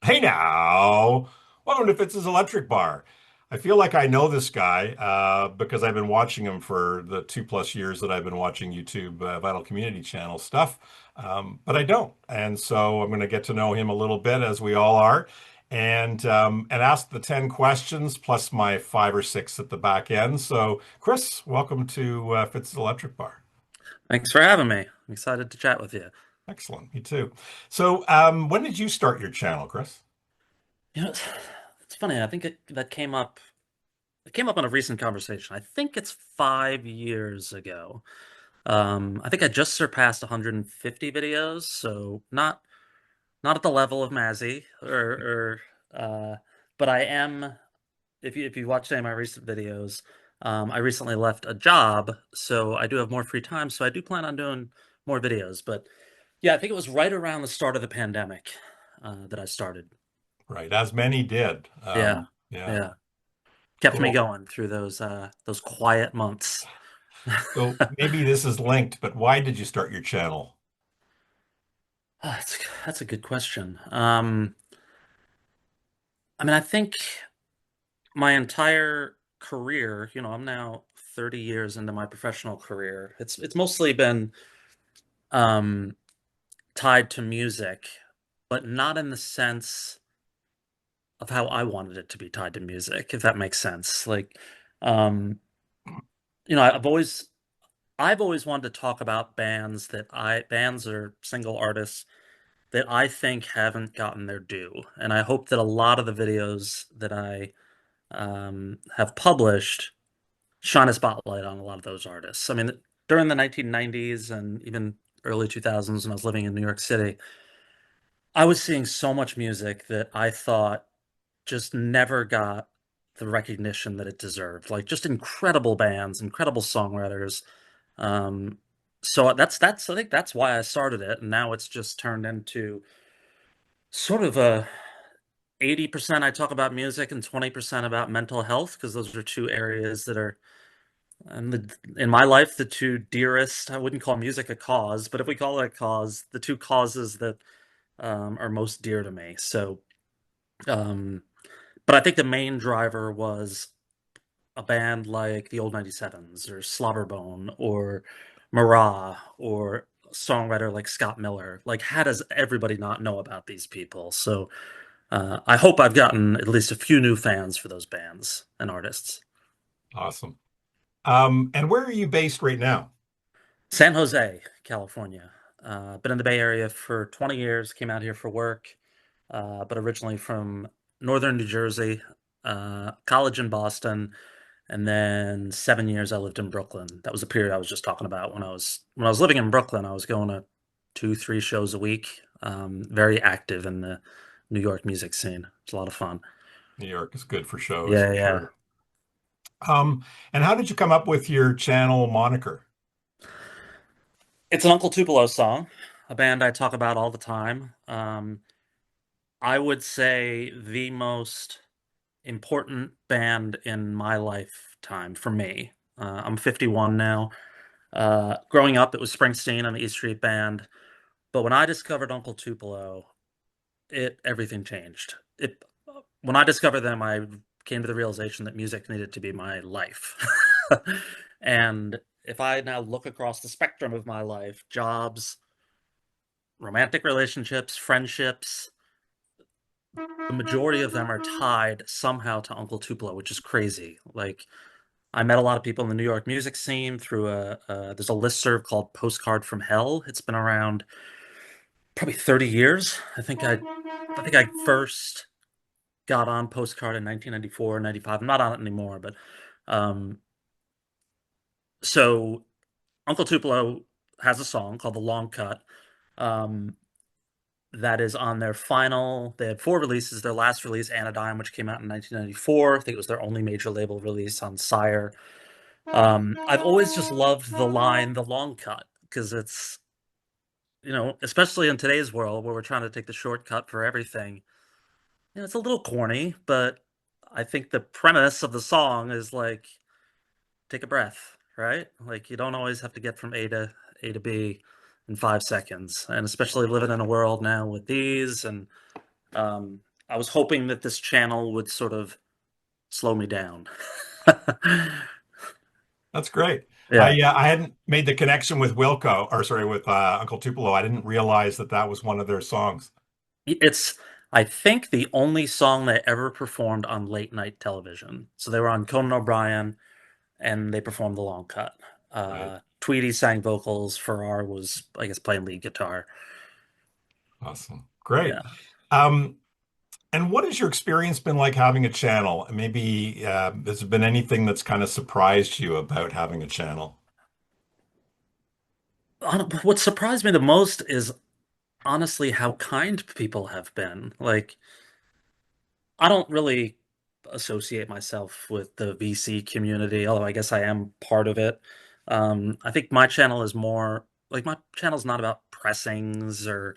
Hey now, welcome to Fitz's Electric Bar. I feel like I know this guy because I've been watching him for the 2+ years that I've been watching YouTube Vital Community Channel stuff, but I don't. And so I'm going to get to know him a little bit, as we all are, and ask the 10 questions plus my 5 or 6 at the back end. So, Chris, welcome to Fitz's Electric Bar. Thanks for having me. I'm excited to chat with you. Excellent, me too. So, when did you start your channel, Chris? You know, it's funny. I think that came up. It came up in a recent conversation. I think it's 5 years ago. I think I just surpassed 150 videos, so not at the level of Mazzy but I am. If you watch any of my recent videos, I recently left a job, so I do have more free time. So I do plan on doing more videos. But yeah, I think it was right around the start of the pandemic that I started. Right, as many did. Yeah, Yeah. yeah. Kept me So, going through those quiet months. so maybe this is linked, but why did you start your channel? That's a good question. I mean, I think my entire career, I'm now 30 years into my professional career. It's mostly been um tied to music, but not in the sense of how I wanted it to be tied to music, if that makes sense. Like, um, I've always wanted to talk about bands or single artists that I think haven't gotten their due. And I hope that a lot of the videos that I have published shine a spotlight on a lot of those artists. I mean, during the 1990s and even early 2000s when I was living in New York City, I was seeing so much music that I thought just never got the recognition that it deserved. Like just incredible bands, incredible songwriters. Um, so that's I think that's why I started it, and now it's just turned into sort of a 80% I talk about music and 20% about mental health because those are two areas that are in my life the two dearest. I wouldn't call music a cause, but if we call it a cause, the two causes that are most dear to me. So, um, but I think the main driver was a band like the Old 97s or Slobberbone or Marah or a songwriter like Scott Miller. Like, how does everybody not know about these people? So, I hope I've gotten at least a few new fans for those bands and artists. Awesome. And where are you based right now? San Jose, California. Been in the Bay Area for 20 years, came out here for work, but originally from northern New Jersey, college in Boston, and then 7 years I lived in Brooklyn. That was the period I was just talking about when I was living in Brooklyn. I was going to 2, 3 shows a week. Very active in the New York music scene. It's a lot of fun. New York is good for shows Yeah, for yeah. sure. And how did you come up with your channel moniker? It's an Uncle Tupelo song, a band I talk about all the time. I would say the most important band in my lifetime for me. I'm 51 now. Growing up, it was Springsteen and the E Street Band. But when I discovered Uncle Tupelo, it everything changed. It When I discovered them, I came to the realization that music needed to be my life. And if I now look across the spectrum of my life, jobs, romantic relationships, friendships, the majority of them are tied somehow to Uncle Tupelo, which is crazy. Like I met a lot of people in the New York music scene through there's a listserv called Postcard from Hell. It's been around probably 30 years. I think I first got on Postcard in 1994, 95. I'm not on it anymore, but um so Uncle Tupelo has a song called The Long Cut. Um that is on their final. They had four releases. Their last release, Anodyne, which came out in 1994. I think it was their only major label release on Sire. I've always just loved the line "the long cut" because especially in today's world where we're trying to take the shortcut for everything. It's a little corny, but I think the premise of the song is like take a breath, right? Like you don't always have to get from A to B in 5 seconds, and especially living in a world now with these and um, I was hoping that this channel would sort of slow me down. That's great. Yeah. I hadn't made the connection with Wilco, or sorry, with Uncle Tupelo. I didn't realize that that was one of their songs. It's, I think, the only song they ever performed on late night television. So they were on Conan O'Brien and they performed the long cut. Right. Tweety sang vocals. Farrar was, I guess, playing lead guitar. Awesome. Great. Yeah. Um, and what has your experience been like having a channel? Maybe has there been anything that's kind of surprised you about having a channel? What surprised me the most is honestly how kind people have been. Like, I don't really associate myself with the VC community, although I guess I am part of it. I think my channel is more like my channel's not about pressings or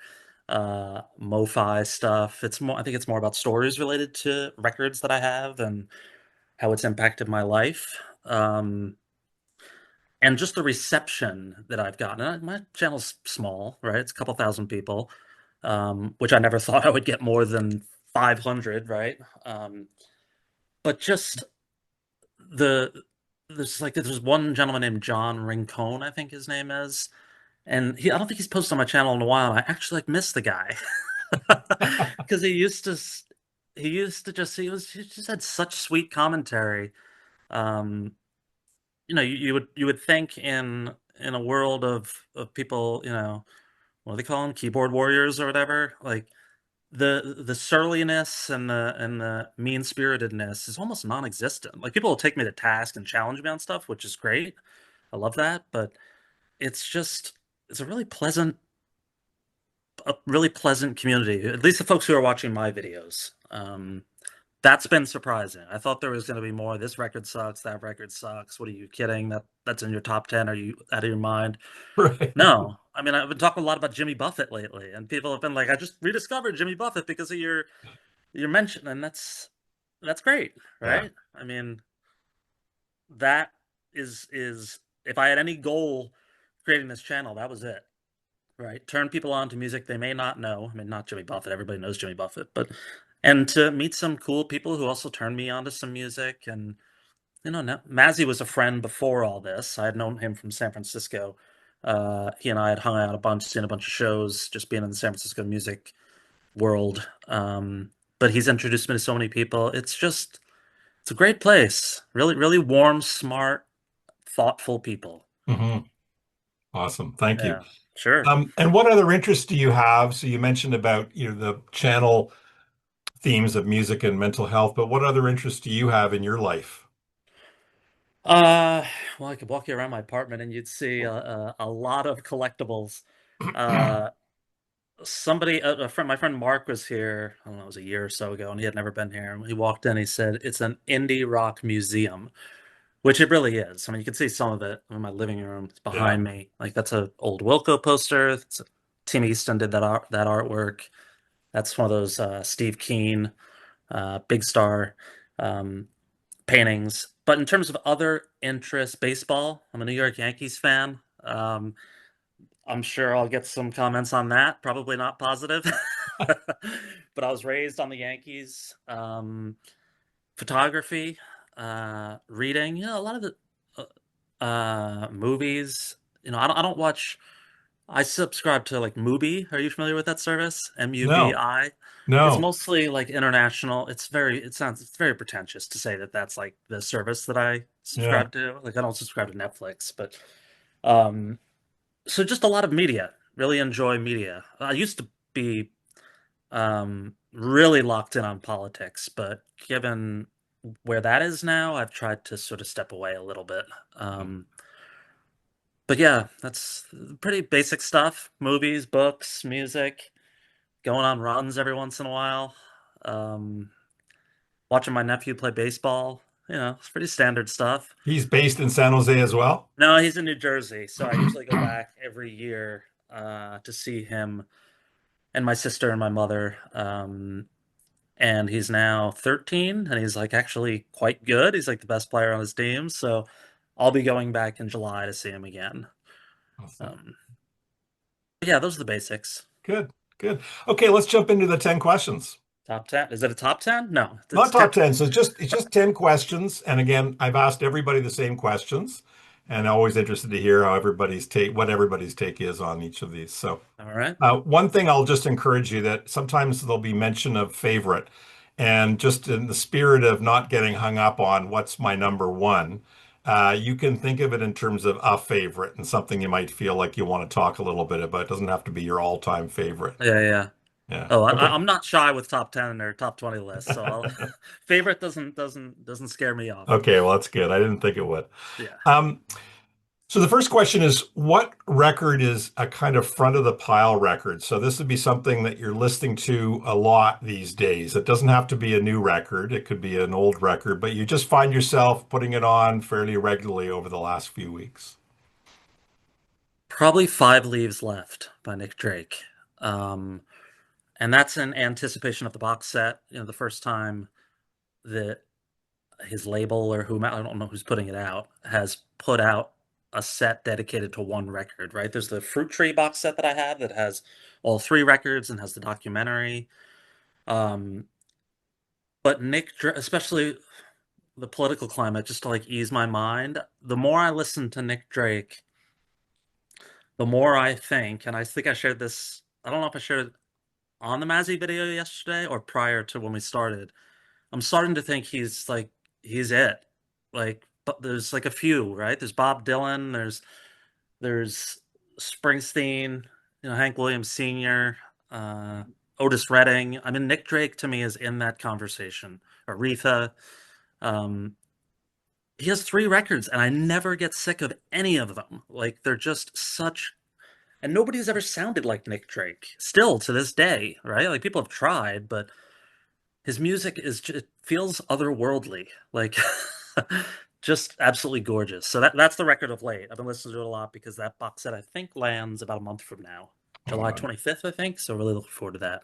MoFi stuff. It's more, I think it's more about stories related to records that I have and how it's impacted my life. And just the reception that I've gotten. My channel's small, right? It's a couple thousand people, which I never thought I would get more than 500, right? But just the there's one gentleman named John Rincone, I think his name is, and I don't think he's posted on my channel in a while. And I actually like miss the guy because he just had such sweet commentary. Um, you would think in a world of people, what do they call them, keyboard warriors or whatever, like the surliness and the mean-spiritedness is almost non-existent. Like, people will take me to task and challenge me on stuff, which is great. I love that, but it's just it's a really pleasant community. At least the folks who are watching my videos. That's been surprising. I thought there was going to be more. This record sucks. That record sucks. What are you kidding? That's in your top 10. Are you out of your mind? Right. No. I mean, I've been talking a lot about Jimmy Buffett lately, and people have been like, "I just rediscovered Jimmy Buffett because of your mention," and that's great, Yeah. right? I mean, that is if I had any goal creating this channel, that was it, right? Turn people on to music they may not know. I mean, not Jimmy Buffett. Everybody knows Jimmy Buffett, but and to meet some cool people who also turned me on to some music. And Mazzy was a friend before all this. I had known him from San Francisco. He and I had hung out a bunch, seen a bunch of shows, just being in the San Francisco music world. But he's introduced me to so many people. It's a great place. Really, really warm, smart, thoughtful people. Hmm. Awesome. Thank you. Yeah, sure. And what other interests do you have? So you mentioned about, the channel themes of music and mental health, but what other interests do you have in your life? Uh, well, I could walk you around my apartment and you'd see a lot of collectibles. Uh, my friend Mark was here, I don't know, it was a year or so ago, and he had never been here. And he walked in, he said, "It's an indie rock museum," which it really is. I mean, you can see some of it in my living room. It's Yeah. behind me. Like, that's a old Wilco poster. Tim Easton did that artwork. That's one of those Steve Keen, Big Star um, paintings. But in terms of other interests, baseball, I'm a New York Yankees fan. I'm sure I'll get some comments on that, probably not positive. But I was raised on the Yankees. Photography, reading, a lot of the movies. I don't watch. I subscribe to like Mubi. Are you familiar with that service? No, MUBI. It's no. mostly like international. It's very pretentious to say that that's like the service that I Yeah. subscribe to. Like, I don't subscribe to Netflix, but um so just a lot of media. Really enjoy media. I used to be really locked in on politics, but given where that is now, I've tried to sort of step away a little bit. But yeah, that's pretty basic stuff. Movies, books, music, going on runs every once in a while. Um, Watching my nephew play baseball. It's pretty standard stuff. He's based in San Jose as well. No, he's in New Jersey, so I usually go back every year to see him and my sister and my mother. And he's now 13, and he's like actually quite good. He's like the best player on his team, so I'll be going back in July to see him again. Awesome. Um, but yeah, those are the basics. Good, good. Okay, let's jump into the 10 questions. Top 10. Is it a top 10? No, it's Not 10. top 10. So it's just 10 questions. And again, I've asked everybody the same questions, and always interested to hear how everybody's take is on each of these. So All right. one thing I'll just encourage you that sometimes there'll be mention of favorite, and just in the spirit of not getting hung up on what's my number one, you can think of it in terms of a favorite and something you might feel like you want to talk a little bit about. It doesn't have to be your all-time favorite. Yeah, yeah. Yeah. Oh, Okay. I'm not shy with top 10 or top 20 lists, so I'll favorite doesn't scare me off. Okay, well, that's good. I didn't think it would. Yeah. Um, So the first question is, what record is a kind of front of the pile record? So this would be something that you're listening to a lot these days. It doesn't have to be a new record. It could be an old record, but you just find yourself putting it on fairly regularly over the last few weeks. Probably Five Leaves Left by Nick Drake. Um, and that's in anticipation of the box set. You know, the first time that his label or whom I don't know who's putting it out has put out a set dedicated to one record, right? There's the Fruit Tree box set that I have that has all three records and has the documentary. Um, but especially the political climate, just to like ease my mind, the more I listen to Nick Drake, the more I think, and I think I shared this, I don't know if I shared it on the Mazzy video yesterday or prior to when we started. I'm starting to think he's it. Like, but there's like a few, right? There's Bob Dylan, there's Springsteen, Hank Williams Sr., uh, Otis Redding. I mean, Nick Drake to me is in that conversation. Aretha. Um, he has three records, and I never get sick of any of them. Like they're just such, and nobody's ever sounded like Nick Drake. Still to this day, right? Like people have tried, but his music it feels otherworldly, like just absolutely gorgeous. So that's the record of late. I've been listening to it a lot because that box set I think lands about a month from now, July Oh, 25th, I think. So really looking forward to that.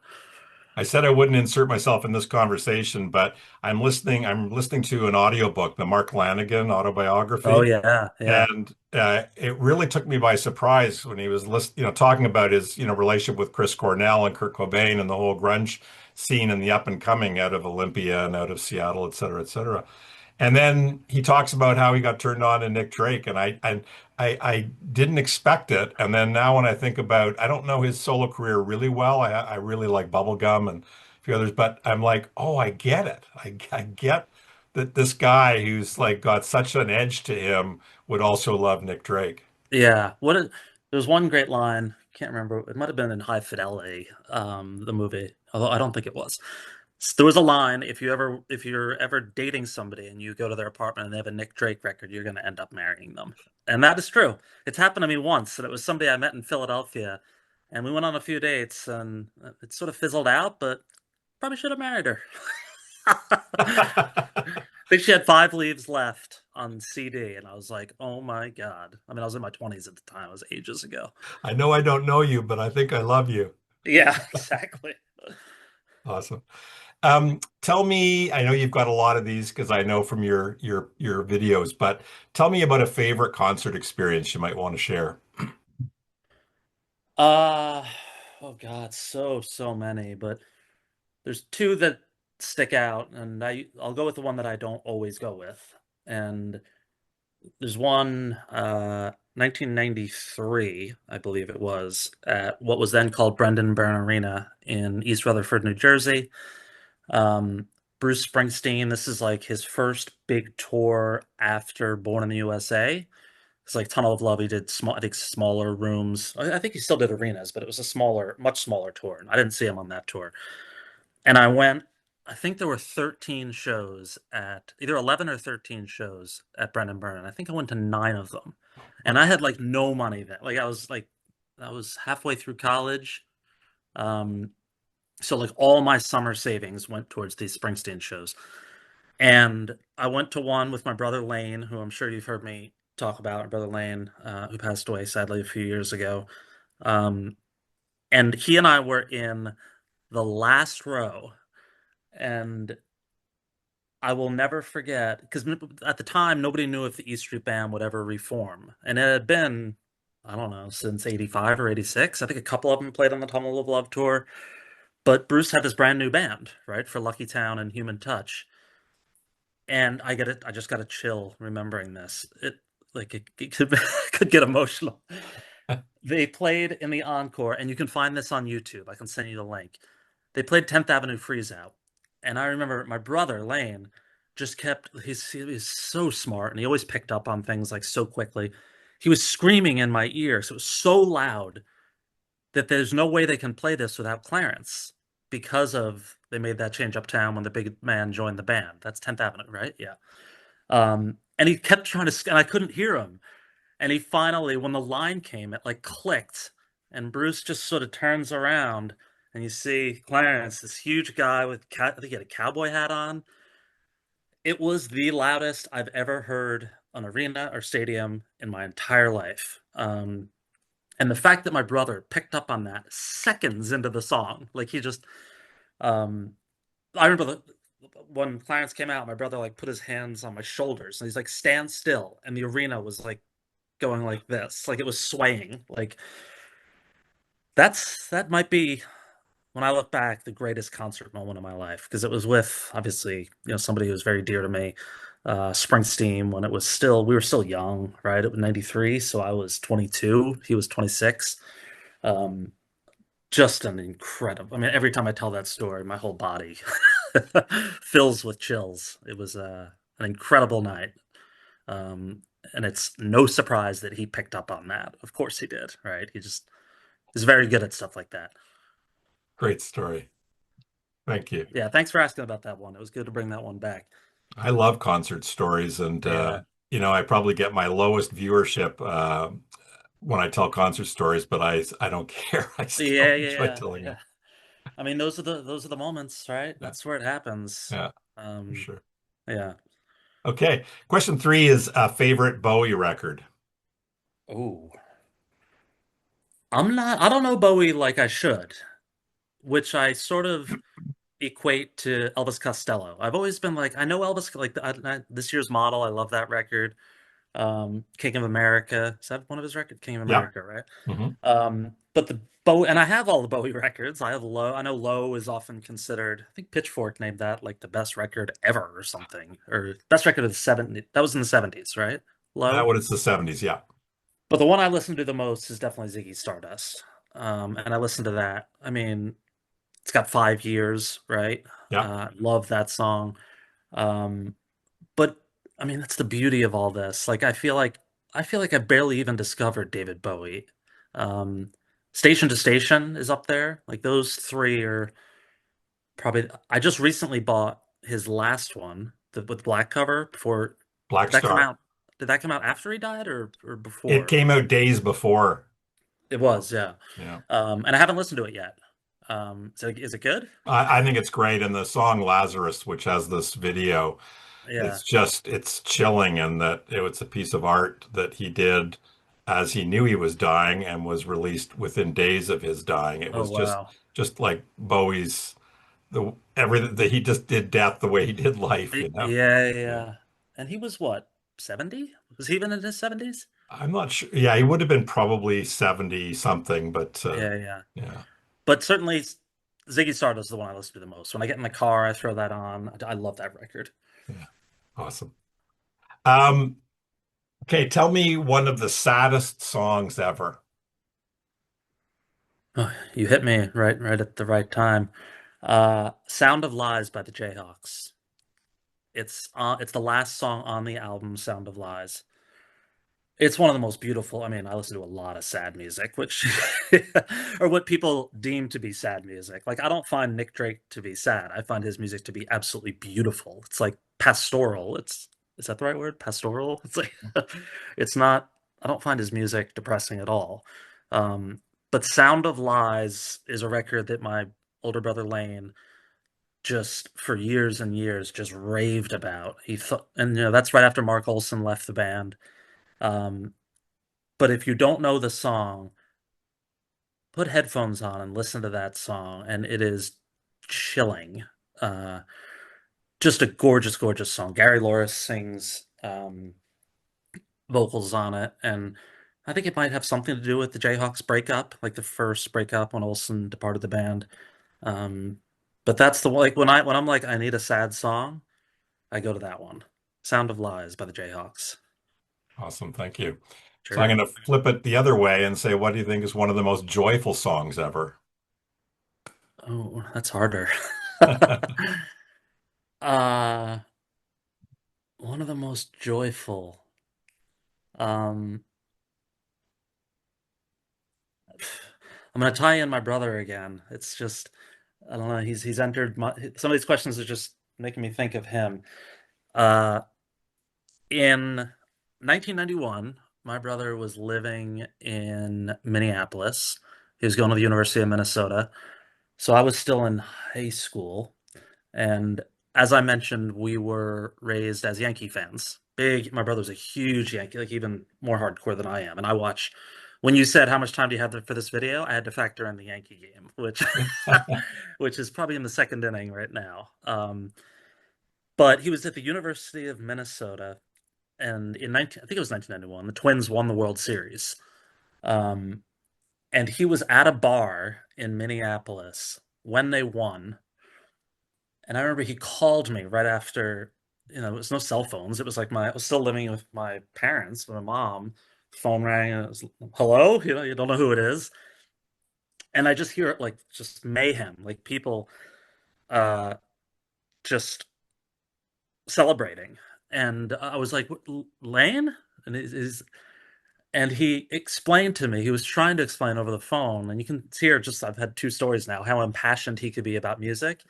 I said I wouldn't insert myself in this conversation, but I'm listening to an audiobook, the Mark Lanigan Oh autobiography. yeah, yeah, And it really took me by surprise when he was talking about his, relationship with Chris Cornell and Kurt Cobain and the whole grunge scene and the up and coming out of Olympia and out of Seattle, et cetera, et cetera. And then he talks about how he got turned on to Nick Drake, and I didn't expect it. And then now when I think about, I don't know his solo career really well. I really like Bubblegum and a few others, but I'm like, oh, I get it. I get that this guy who's like got such an edge to him would also love Nick Drake. yeah. There's one great line. Can't remember. It might have been in High Fidelity, the movie. Although I don't think it was. There was a line, if you're ever dating somebody and you go to their apartment and they have a Nick Drake record, you're going to end up marrying them. And that is true. It's happened to me once, and it was somebody I met in Philadelphia, and we went on a few dates, and it sort of fizzled out, but probably should have married her. I think she had Five Leaves Left on CD, and I was like, oh my God. I mean, I was in my 20s at the time. It was ages ago. I know I don't know you, but I think I love you. Yeah, exactly. Awesome. Tell me, I know you've got a lot of these because I know from your videos, but tell me about a favorite concert experience you might want to share. Uh, oh God, so many, but there's two that stick out, and I'll go with the one that I don't always go with. And there's one 1993, I believe it was, at what was then called Brendan Byrne Arena in East Rutherford, New Jersey. Um, Bruce Springsteen, this is like his first big tour after Born in the USA. It's like Tunnel of Love. He did I think smaller rooms. I think he still did arenas, but it was a much smaller tour. And I didn't see him on that tour. And I went, I think there were 13 shows at either 11 or 13 shows at Brendan Byrne. I think I went to nine of them. And I had like no money then. I was halfway through college. Um, so like all my summer savings went towards these Springsteen shows. And I went to one with my brother Lane, who I'm sure you've heard me talk about, my brother Lane, who passed away sadly a few years ago. Um, and he and I were in the last row, and I will never forget because at the time nobody knew if the E Street Band would ever reform, and it had been, I don't know, since '85 or '86. I think a couple of them played on the Tunnel of Love tour, But Bruce had this brand new band, right, for Lucky Town and Human Touch, and I get it. I just got a chill remembering this. It could could get emotional. They played in the encore, and you can find this on YouTube. I can send you the link. They played 10th Avenue Freeze Out, and I remember my brother Lane just kept. He was so smart, and he always picked up on things like so quickly. He was screaming in my ear, so it was so loud that there's no way they can play this without Clarence because of they made that change uptown when the big man joined the band. That's 10th Avenue, right? Yeah. And he kept trying to, and I couldn't hear him. And he finally, when the line came, it like clicked, and Bruce just sort of turns around, and you see Clarence, this huge guy with, I think he had a cowboy hat on. It was the loudest I've ever heard an arena or stadium in my entire life. And the fact that my brother picked up on that seconds into the song, like he just, um, I remember when Clarence came out, my brother like put his hands on my shoulders and he's like, stand still. And the arena was like going like this, like it was swaying. Like that might be, when I look back, the greatest concert moment of my life because it was with obviously, somebody who was very dear to me, Springsteen, when we were still young, right? It was 93, so I was 22, he was 26. Um, just an incredible, I mean, every time I tell that story, my whole body fills with chills. It was an incredible night. Um, and it's no surprise that he picked up on that. Of course he did, right? He just is very good at stuff like that. Great story. Thank you. Yeah, thanks for asking about that one. It was good to bring that one back. I love concert stories, and Yeah. I probably get my lowest viewership when I tell concert stories, but I don't care. I still Yeah, enjoy yeah, telling them. yeah. I mean, those are the moments, right? Yeah, That's where it happens. yeah, for Um, sure. yeah. Okay. Question three is a favorite Bowie record. Oh, I don't know Bowie like I should, which I sort of equate to Elvis Costello. I've always been like, I know Elvis, like this year's model. I love that record. King of America. Is that one of his records? King of Yeah. America, right? Hmm. But the Bowie, and I have all the Bowie records. I have Low. I know Low is often considered, I think Pitchfork named that like the best record ever or something, or best record of the 70s. That was in the 70s, right? Low. When it's the 70s. Yeah. But the one I listen to the most is definitely Ziggy Stardust. And I listen to that. I mean, it's got 5 years, right? Yeah. Love that song. Um, but I mean, that's the beauty of all this. Like, I feel like I barely even discovered David Bowie. Um, Station to Station is up there. Like those three are probably. I just recently bought his last one, with black cover. Before Black did that come Star. out? Did that come out after he died or It before? came out days before. It was, yeah. Yeah. And I haven't listened to it yet. So is it good? I think it's great. And the song Lazarus, which has this video, Yeah. it's chilling, and that it was a piece of art that he did as he knew he was dying and was released within days of his dying. It Oh was just wow. just like Bowie's the everything that he just did death the way he did life, Yeah, Yeah. yeah. And he was what, 70? Was he even in his 70s? I'm not sure. Yeah, he would have been probably 70 something, but Yeah, yeah. yeah, But certainly Ziggy Stardust is the one I listen to the most. When I get in the car, I throw that on. I love that record. yeah. Awesome. Um, okay, tell me one of the saddest songs ever. Oh, you hit me right at the right time. Sound of Lies by the Jayhawks. It's the last song on the album Sound of Lies. It's one of the most beautiful. I mean, I listen to a lot of sad music, which or what people deem to be sad music. Like I don't find Nick Drake to be sad. I find his music to be absolutely beautiful. It's like pastoral. Is that the right word? Pastoral? It's like it's not I don't find his music depressing at all. But Sound of Lies is a record that my older brother Lane just for years and years just raved about. He thought, and that's right after Mark Olson left the band. Um, but if you don't know the song, put headphones on and listen to that song, and it is chilling. Uh, just a gorgeous, gorgeous song. Gary Loris sings vocals on it, and I think it might have something to do with the Jayhawks breakup, like the first breakup when Olson departed the band. Um, but that's the like when I'm like I need a sad song, I go to that one. Sound of Lies by the Jayhawks. Awesome. Thank you. So I'm Sure. going to flip it the other way and say, what do you think is one of the most joyful songs ever? Oh, that's harder. Uh, one of the most joyful. Um, I'm gonna tie in my brother again. It's just I don't know. He's entered my some of these questions are just making me think of him. Uh, in 1991, my brother was living in Minneapolis. He was going to the University of Minnesota. So I was still in high school. And as I mentioned, we were raised as Yankee fans. My brother's a huge Yankee, like even more hardcore than I am. And when you said how much time do you have for this video, I had to factor in the Yankee game, which, which is probably in the second inning right now. But he was at the University of Minnesota, and I think it was 1991, the Twins won the World Series. Um, and he was at a bar in Minneapolis when they won. And I remember he called me right after, there was no cell phones. It was like I was still living with my parents, with my mom. Phone rang and it was, hello? You don't know who it is. And I just hear it like just mayhem, like people uh just celebrating. And I was like, Lane? And and he explained to me, he was trying to explain over the phone, and you can hear just I've had two stories now, how impassioned he could be about music.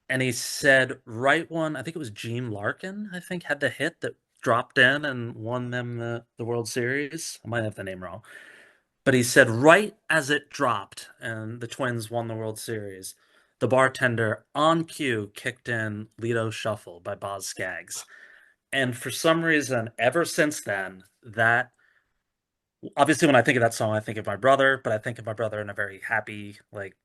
And he said, right one, I think it was Gene Larkin, I think, had the hit that dropped in and won them the World Series. I might have the name wrong. But he said, right as it dropped and the Twins won the World Series, the bartender on cue kicked in Lido Shuffle by Boz Scaggs. And for some reason, ever since then, that obviously when I think of that song, I think of my brother, but I think of my brother in a very happy, like,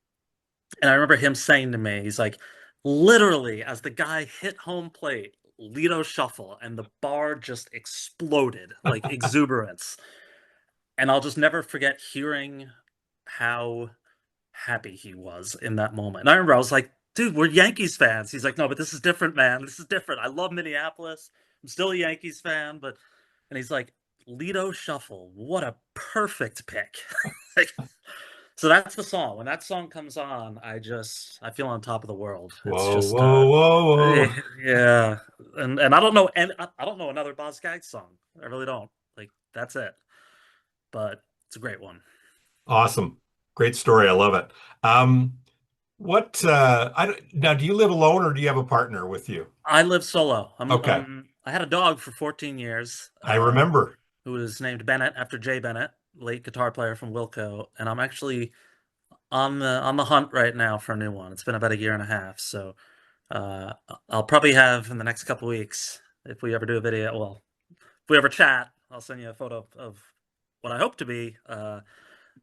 and I remember him saying to me, he's like, literally, as the guy hit home plate, Lido Shuffle, and the bar just exploded, like exuberance. And I'll just never forget hearing how happy he was in that moment. And I remember I was like, dude, we're Yankees fans. He's like, no, but this is different, man. This is different. I love Minneapolis. I'm still a Yankees fan, but and he's like, Lido Shuffle, what a perfect pick. Like, so that's the song. When that song comes on, I feel on top of the world. It's Whoa, just whoa, whoa, whoa. yeah. And I don't know I don't know another Boz Scaggs song. I really don't. Like that's it. But it's a great one. Awesome. Great story. I love it. What I don't, now do you live alone or do you have a partner with you? I live solo. Okay. I had a dog for 14 years, I remember. who was named Bennett after Jay Bennett, late guitar player from Wilco, and I'm actually on the hunt right now for a new one. It's been about a year and a half, so uh, I'll probably have in the next couple weeks, if we ever do a video, well, if we ever chat, I'll send you a photo of what I hope to be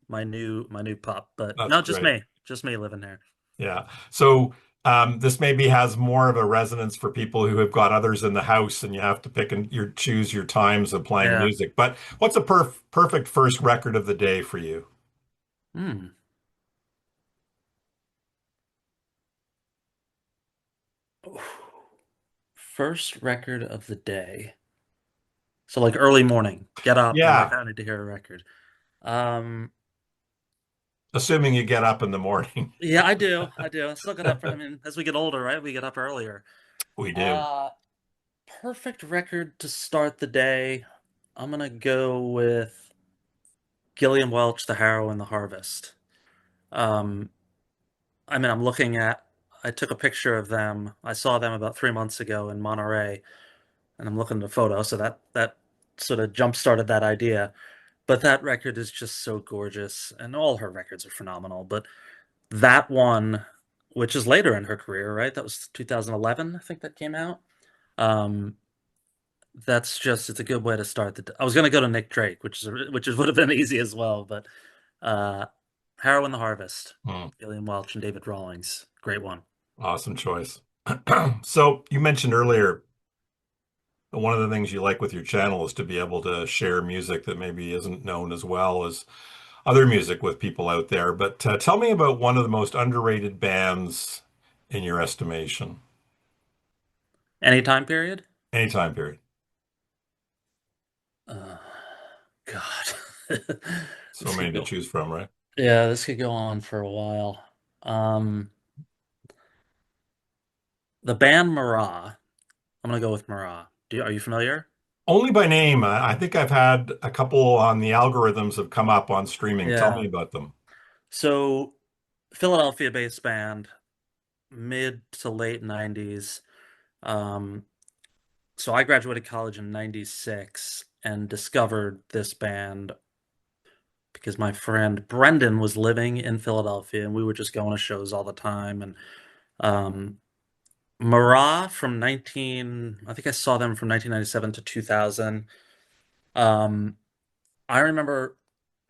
my new pup. But That's no, great. just me living there. Yeah. So this maybe has more of a resonance for people who have got others in the house and you have to pick and choose your times of playing Yeah. music. But what's a perfect first record of the day for you? Hmm. First record of the day. So like early morning, get up and like Yeah, I need to hear a record. Um, assuming you get up in the morning. yeah, I do. I do. I still get up. I mean, as we get older, right? We get up earlier. We do. Uh, Perfect record to start the day. I'm gonna go with Gilliam Welch, The Harrow and the Harvest. Um, I mean, I took a picture of them. I saw them about 3 months ago in Monterey, and I'm looking at a photo, so that sort of jump started that idea. But that record is just so gorgeous, and all her records are phenomenal. But that one, which is later in her career, right? That was 2011, I think that came out. Um, it's a good way to start I was gonna go to Nick Drake, would have been easy as well, but uh, Harrow and the Harvest, Hmm, Gillian Welch and David Rawlings, great one. awesome choice. So you mentioned earlier that one of the things you like with your channel is to be able to share music that maybe isn't known as well as other music with people out there. But tell me about one of the most underrated bands in your estimation, Any time period? any time period. Uh, God. So This many could to go. choose from, right? Yeah, this could go on for a while. The band Marah. I'm gonna go with Marah. Are you familiar? Only by name. I think I've had a couple on the algorithms have come up on streaming. Tell me Yeah. about them. So Philadelphia-based band, mid to late 90s. Um, so I graduated college in 96 and discovered this band because my friend Brendan was living in Philadelphia and we were just going to shows all the time. And um, Marah from 19, I think I saw them from 1997 to 2000. Um, I remember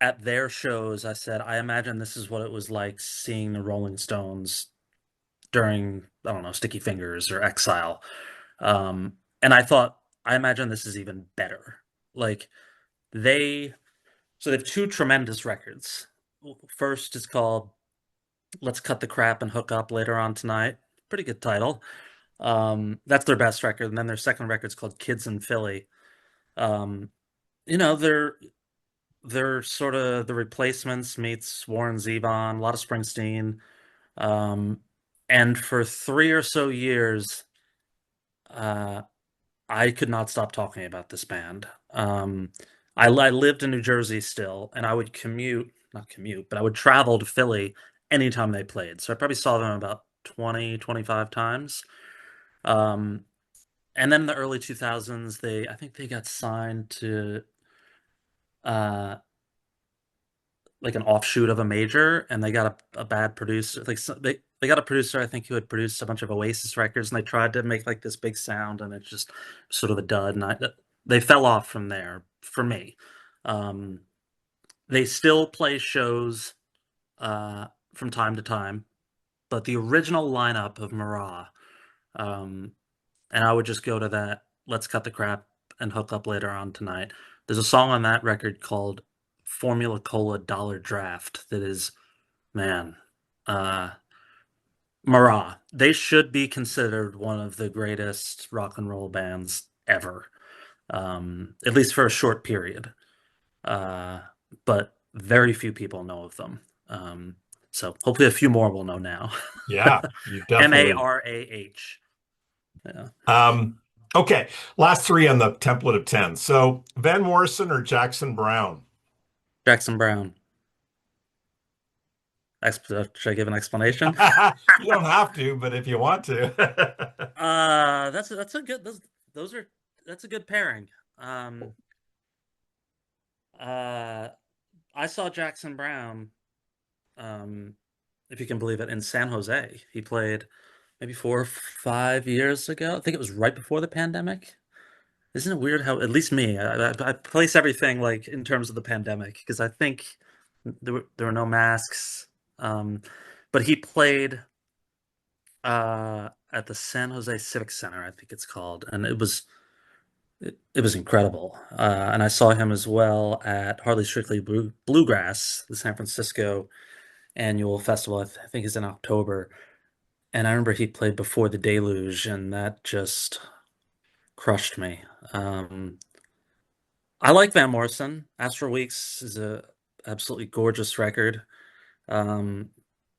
at their shows, I said, I imagine this is what it was like seeing the Rolling Stones during, I don't know, Sticky Fingers or Exile. And I thought, I imagine this is even better. Like they, so they have two tremendous records. First is called Let's Cut the Crap and Hook Up Later On Tonight. Pretty good title. That's their best record. And then their second record is called Kids in Philly. Um, you know, they're sort of the Replacements meets Warren Zevon, a lot of Springsteen. Um, and for 3 or so years, uh, I could not stop talking about this band. I lived in New Jersey still, and I would not commute, but I would travel to Philly anytime they played. So I probably saw them about 20, 25 times. Um, and then in the early 2000s, I think they got signed to uh, like an offshoot of a major, and they got a bad producer. Like they got a producer, I think, who had produced a bunch of Oasis records, and they tried to make like this big sound, and it's just sort of a dud. And they fell off from there for me. Um, they still play shows uh, from time to time, but the original lineup of Marah, um, and I would just go to that. Let's cut the crap and hook up later on tonight. There's a song on that record called Formula Cola Dollar Draft that is, man, uh, Marah. They should be considered one of the greatest rock and roll bands ever, at least for a short period. Uh, but very few people know of them. So hopefully a few more will know now. Yeah, you've definitely. Marah. Yeah. Um, okay, last three on the template of 10. So Van Morrison or Jackson Brown? Jackson Brown. Should I give an explanation? You don't have to, but if you want to. That's a good those are that's a good pairing. Um, uh, I saw Jackson Brown, um, if you can believe it, in San Jose. He played maybe 4 or 5 years ago. I think it was right before the pandemic. Isn't it weird how, at least me, I place everything like in terms of the pandemic because I think there were no masks. Um, but he played at the San Jose Civic Center, I think it's called, and it was incredible. And I saw him as well at Harley Strictly Bluegrass, the San Francisco annual festival. I think is in October. And I remember he played Before the Deluge, and that just crushed me. Um, I like Van Morrison. Astral Weeks is a absolutely gorgeous record. Um,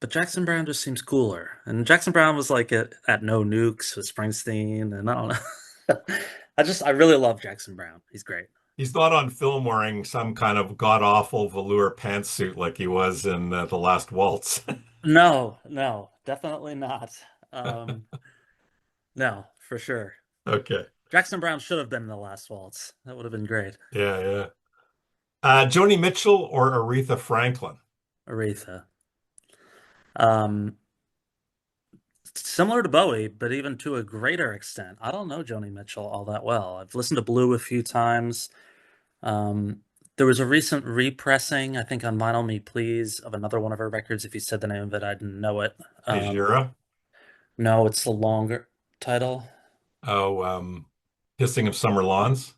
but Jackson Brown just seems cooler. And Jackson Brown was like at No Nukes with Springsteen, and I don't know. I really love Jackson Brown. He's great. He's not on film wearing some kind of god-awful velour pantsuit like he was in The Last Waltz. No, no, definitely not. No, for sure. Okay. Jackson Brown should have been in the last waltz. That would have been great. Yeah, yeah. Joanie Mitchell or Aretha Franklin? Aretha. Um, Similar to Bowie, but even to a greater extent. I don't know Joni Mitchell all that well. I've listened to Blue a few times. Um, there was a recent repressing, I think, on Vinyl Me Please of another one of her records. If you said the name of it, I'd know it. Hejira? No, it's the longer title. Oh, Hissing of Summer Lawns?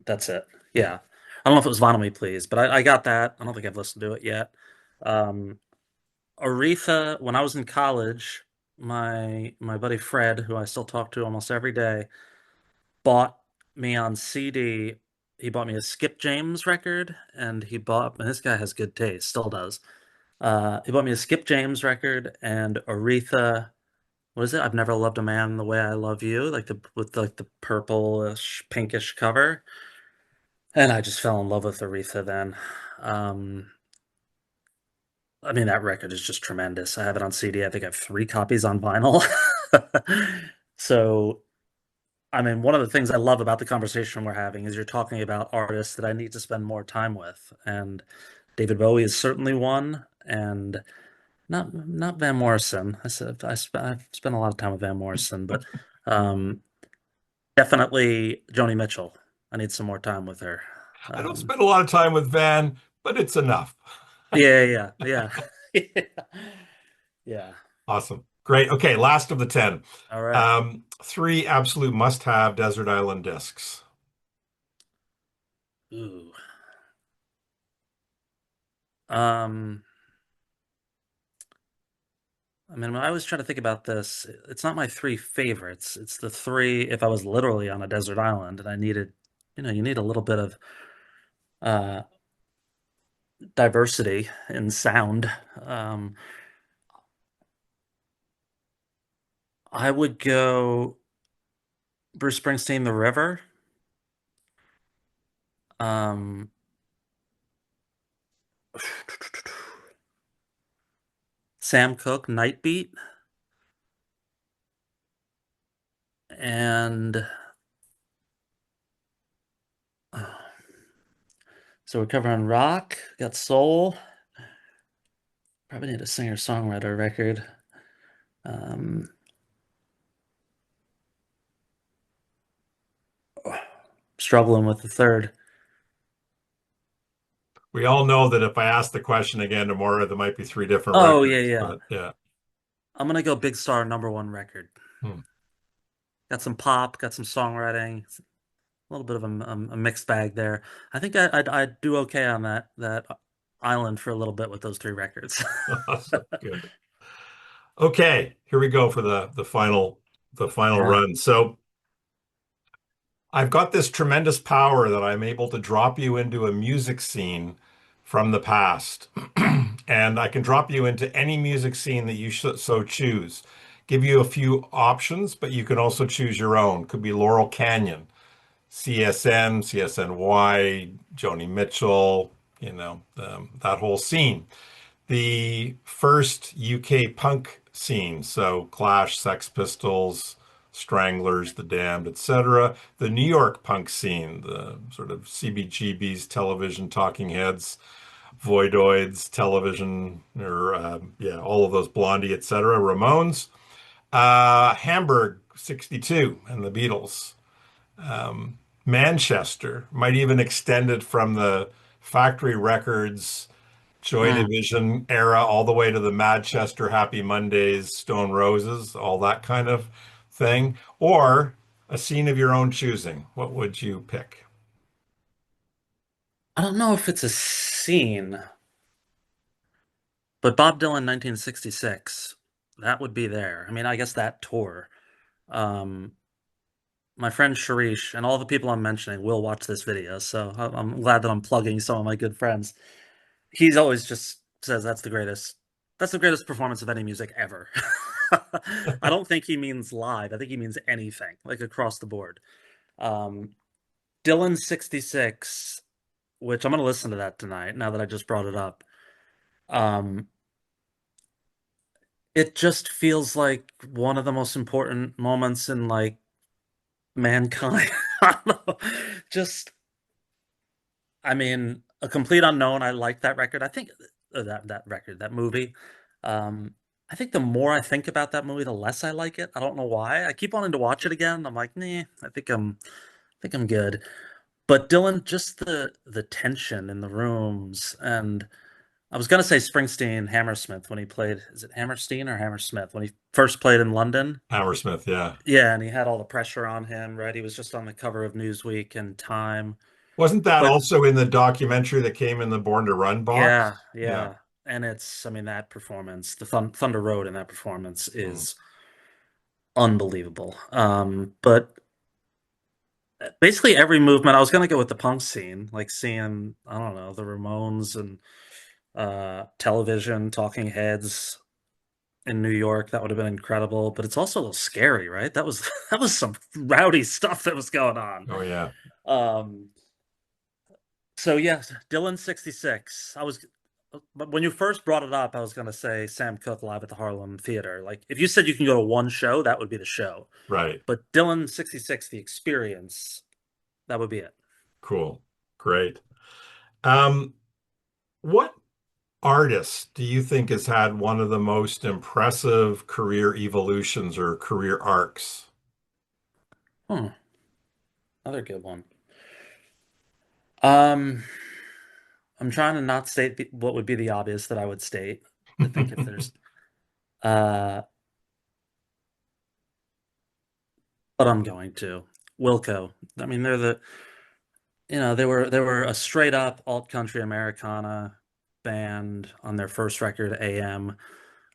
That's it. Yeah. I don't know if it was Vinyl Me Please, but I got that. I don't think I've listened to it yet. Um, Aretha, when I was in college, my buddy Fred, who I still talk to almost every day, bought me on CD. He bought me a Skip James record, and and this guy has good taste, still does. He bought me a Skip James record and Aretha. What is it? I've never loved a man the way I love you, like the purplish, pinkish cover. And I just fell in love with Aretha then. Um, I mean, that record is just tremendous. I have it on CD. I think I have 3 copies on vinyl. So, I mean, one of the things I love about the conversation we're having is you're talking about artists that I need to spend more time with. And David Bowie is certainly one, and not Van Morrison. I've spent a lot of time with Van Morrison, but um, definitely Joni Mitchell. I need some more time with her. I don't Um, spend a lot of time with Van, but it's enough. yeah, yeah, yeah. Yeah. Awesome. Great. Okay, last of the 10. All right. Three absolute must-have desert island discs. Ooh. Um, I mean, when I was trying to think about this, it's not my 3 favorites. It's the three if I was literally on a desert island and I needed, you need a little bit of uh diversity in sound. Um, I would go Bruce Springsteen, The River. Um, Sam Cooke, Night Beat. And uh, so we're covering rock, got soul. Probably need a singer-songwriter record. Um, Struggling with the third. We all know that if I ask the question again tomorrow, there might be three different Oh yeah, records, yeah. but yeah. I'm gonna go Big Star #1 record. Hmm. Got some pop, got some songwriting, a little bit of a mixed bag there. I think I'd do okay on that island for a little bit with those 3 records. Awesome. Good. Okay, here we go for the final Yeah. run. So I've got this tremendous power that I'm able to drop you into a music scene from the past. And I can drop you into any music scene that you so choose. Give you a few options, but you can also choose your own. Could be Laurel Canyon, CSN, CSNY, Joanie Mitchell, that whole scene. The first UK punk scene, so Clash, Sex Pistols, Stranglers, The Damned, etc. The New York punk scene, the sort of CBGB's, Television, Talking Heads, Voidoids, Television, or yeah, all of those, Blondie, etc. Ramones, Hamburg 62 and the Beatles. Manchester might even extend it from the Factory Records Joy Mm. Division era all the way to the Manchester Happy Mondays, Stone Roses, all that kind of thing, or a scene of your own choosing. What would you pick? I don't know if it's a scene, but Bob Dylan 1966, that would be there. I mean, I guess that tour. Um, my friend Sharish and all the people I'm mentioning will watch this video, so I'm glad that I'm plugging some of my good friends. He's always just says that's the greatest performance of any music ever. I don't think he means live. I think he means anything, like across the board. Um, Dylan 66, which I'm gonna listen to that tonight now that I just brought it up. Um, it just feels like one of the most important moments in like mankind. I don't know. Just I mean, A Complete Unknown, I like that record. I think that record, that movie. Um, I think the more I think about that movie, the less I like it. I don't know why. I keep wanting to watch it again. I'm like, nah, I think I'm good. But Dylan, just the tension in the rooms, and I was gonna say Springsteen, Hammersmith when he played. Is it Hammerstein or Hammersmith when he first played in London? Hammersmith, yeah. Yeah, and he had all the pressure on him, right? He was just on the cover of Newsweek and Time. Wasn't that But also in the documentary that came in the Born to Run box? yeah, Yeah. yeah. And I mean, that performance, the Thunder Road in that performance Mm. is unbelievable. But basically every movement, I was gonna go with the punk scene, like seeing, I don't know, the Ramones and Television, Talking Heads in New York. That would have been incredible. But it's also a little scary, right? That was that was some rowdy stuff that was going on. Oh yeah. Um, so yes, Dylan 66. But when you first brought it up, I was gonna say Sam Cooke live at the Harlem Theater. Like if you said you can go to one show, that would be the show. Right. But Dylan 66, the experience, that would be it. Cool. Great. Um, what artist do you think has had one of the most impressive career evolutions or career arcs? Hmm, another good one. Um, I'm trying to not state what would be the obvious that I would state. I think if there's uh but I'm going to. Wilco. I mean, they were a straight up alt country Americana band on their first record, AM.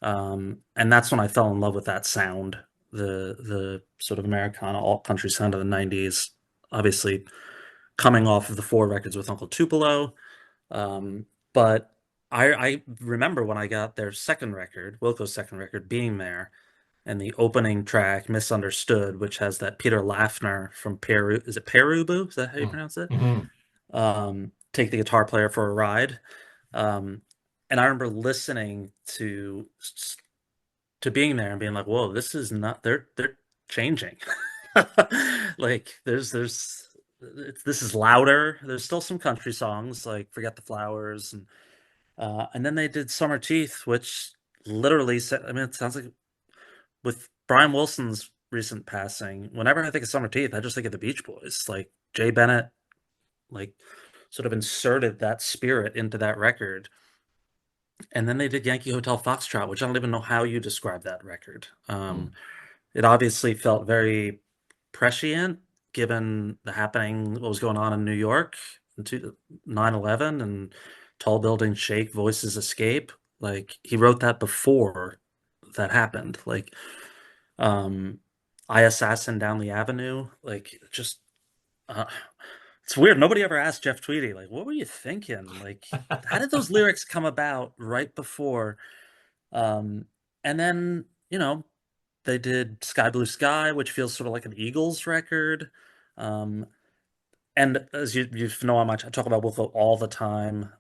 And that's when I fell in love with that sound, the sort of Americana alt country sound of the 90s. Obviously, coming off of the four records with Uncle Tupelo. Um, but I remember when I got their second record, Wilco's second record, being there, and the opening track, Misunderstood, which has that Peter Laffner from Peru. Is it Perubu? Is that how you pronounce it? Mhm. Take the guitar player for a ride. Um, and I remember listening to being there and being like, "Whoa, this is not. They're changing. Like this is louder. There's still some country songs like Forget the Flowers and then they did Summer Teeth, which literally said, I mean, it sounds like with Brian Wilson's recent passing, whenever I think of Summer Teeth, I just think of the Beach Boys. Like Jay Bennett, like sort of inserted that spirit into that record. And then they did Yankee Hotel Foxtrot, which I don't even know how you describe that record. Mm. It obviously felt very prescient given the happening, what was going on in New York into 9/11 and tall buildings shake, voices escape. Like he wrote that before that happened. Like um I Assassin Down the Avenue. Like just uh, it's weird. Nobody ever asked Jeff Tweedy, like, what were you thinking? Like, how did those lyrics come about right before? Um, and then, they did Sky Blue Sky, which feels sort of like an Eagles record. Um, and as you know how much I talk about Wilco all the time.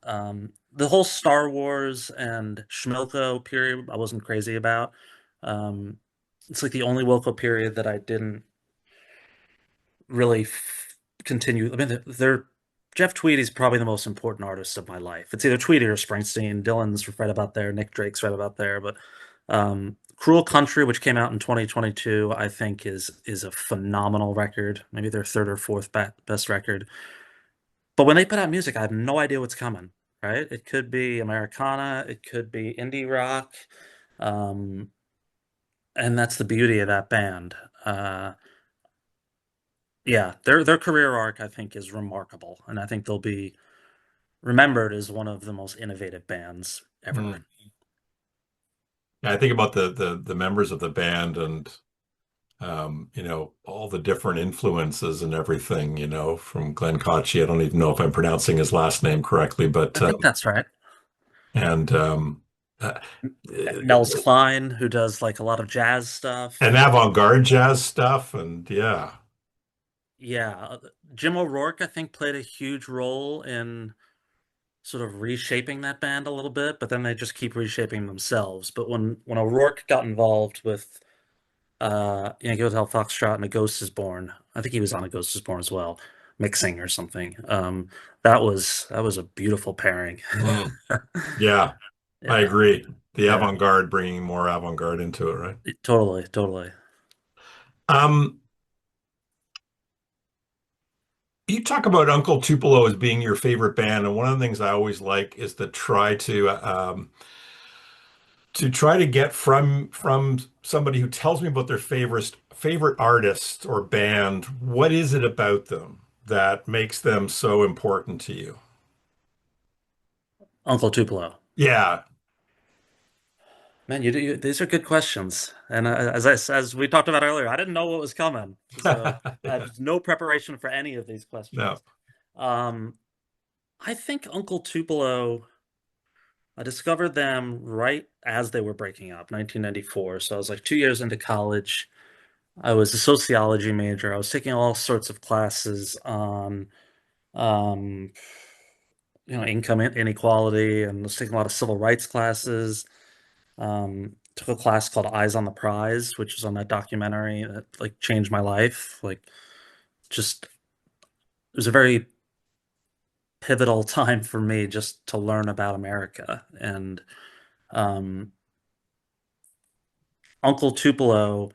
The whole Star Wars and Schmilko period, I wasn't crazy about. Um, it's like the only Wilco period that I didn't really continue. I mean, they're Jeff Tweedy's probably the most important artist of my life. It's either Tweedy or Springsteen. Dylan's right about there. Nick Drake's right about there. But Cruel Country, which came out in 2022, I think is a phenomenal record. Maybe their third or fourth best record. But when they put out music, I have no idea what's coming. Right? It could be Americana. It could be indie rock. Um, and that's the beauty of that band. Yeah, their career arc, I think, is remarkable, and I think they'll be remembered as one of the most innovative bands ever. Mm. Yeah, I think about the members of the band and all the different influences and everything, from Glenn Kotche. I don't even know if I'm pronouncing his last name correctly, I but think that's right. and uh, Nels Cline, who does like a lot of jazz and stuff. avant-garde jazz stuff, and yeah. Yeah, Jim O'Rourke, I think, played a huge role in sort of reshaping that band a little bit, but then they just keep reshaping themselves. But when O'Rourke got involved with Yankee Hotel Foxtrot and A Ghost Is Born. I think he was on A Ghost Is Born as well, mixing or something. That was a beautiful pairing. Mm. Yeah, I Yeah, agree. The yeah, avant-garde bringing more avant-garde into it, right? totally, totally. Um, you talk about Uncle Tupelo as being your favorite band, and one of the things I always like is to try to get from somebody who tells me about their favorite artist or band, what is it about them that makes them so important to you? Uncle Tupelo. Yeah. Man, these are good questions. And as we talked about earlier, I didn't know what was coming, so I Yeah. have no preparation for any of these No. questions. Um, I think Uncle Tupelo. I discovered them right as they were breaking up, 1994. So I was like 2 years into college. I was a sociology major. I was taking all sorts of classes on, um, income inequality, and was taking a lot of civil rights classes. Took a class called Eyes on the Prize, which was on that documentary that like changed my life. Like, just it was a very pivotal time for me just to learn about America. And um, Uncle Tupelo,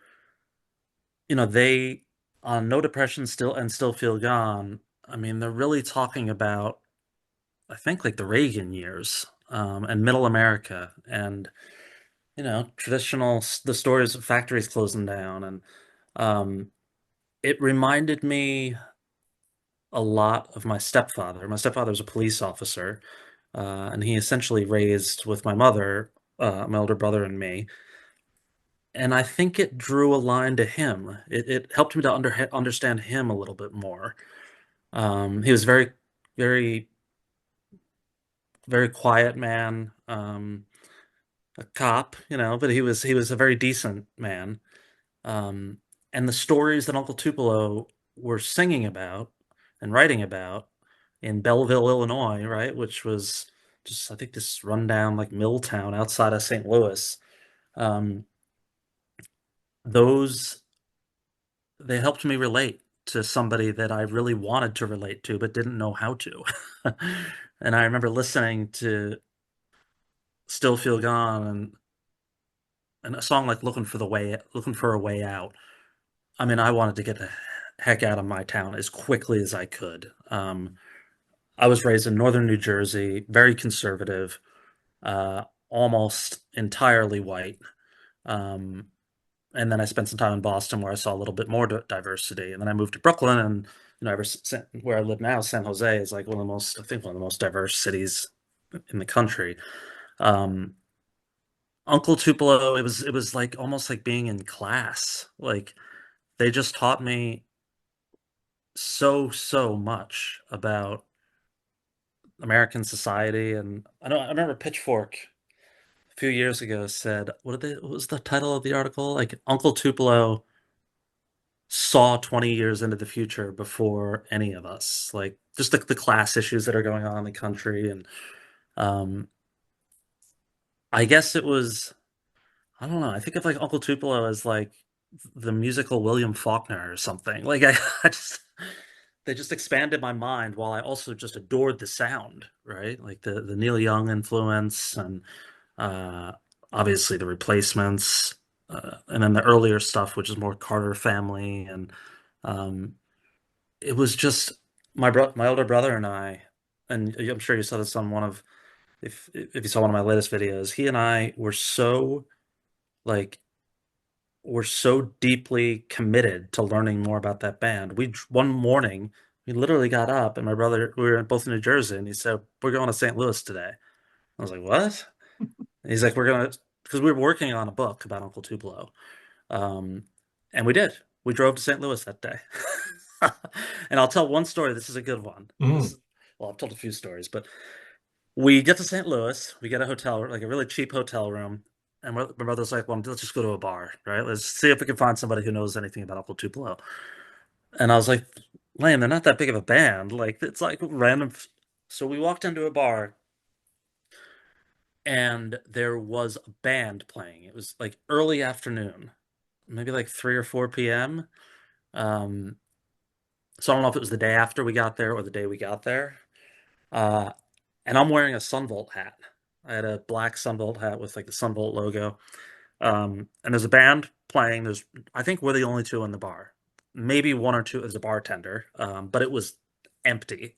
they on No Depression Still and Still Feel Gone. I mean, they're really talking about, I think, like the Reagan years, and middle America, and the stories of factories closing down. And um, it reminded me a lot of my stepfather. My stepfather was a police officer, and he essentially raised with my mother, my older brother, and me. And I think it drew a line to him. It helped me to understand him a little bit more. He was very, very, very quiet man, a cop, but he was a very decent man. Um, and the stories that Uncle Tupelo were singing about and writing about in Belleville, Illinois, right, which was just, I think, this rundown like mill town outside of St. Louis. Um, those they helped me relate to somebody that I really wanted to relate to but didn't know how to. And I remember listening to Still Feel Gone and a song like Looking for a Way Out. I mean, I wanted to get the heck out of my town as quickly as I could. I was raised in northern New Jersey, very conservative, almost entirely white. Um, and then I spent some time in Boston where I saw a little bit more diversity. And then I moved to Brooklyn, and where I live now, San Jose is like I think one of the most diverse cities in the country. Um, Uncle Tupelo, it was like almost like being in class. Like, they just taught me so much about American society. And I remember Pitchfork a few years ago said, what was the title of the article? Like, Uncle Tupelo saw 20 years into the future before any of us. Like, just the class issues that are going on in the country. And um I guess it was, I don't know, I think of like Uncle Tupelo as like the musical William Faulkner or something. Like, I just they just expanded my mind while I also just adored the sound, right? Like the Neil Young influence, and uh, obviously the Replacements, and then the earlier stuff, which is more Carter Family. And um, it was just my older brother and I, and I'm sure you saw this on one of if you saw one of my latest videos. He and I like were so deeply committed to learning more about that band. One morning we literally got up, and my brother, we were both in New Jersey, and he said, "We're going to St. Louis today." I was like, "What?" And he's like, "We're gonna," because we were working on a book about Uncle Tupelo. Um, and we did. We drove to St. Louis that day. And I'll tell one story. This is a good one. Mm. Well, I've told a few stories, but we get to St. Louis. We get a hotel, like a really cheap hotel room. And my brother's like, well, let's just go to a bar, right? Let's see if we can find somebody who knows anything about Uncle Tupelo. And I was like, Lane, they're not that big of a band. Like, it's like random. So we walked into a bar, and there was a band playing. It was like early afternoon, maybe like 3 or 4 p.m. Um, so I don't know if it was the day after we got there or the day we got there. Uh, and I'm wearing a Sunvolt hat. I had a black Sunvolt hat with like the Sunvolt logo. And there's a band playing. I think we're the only two in the bar. Maybe one or two as a bartender, but it was empty.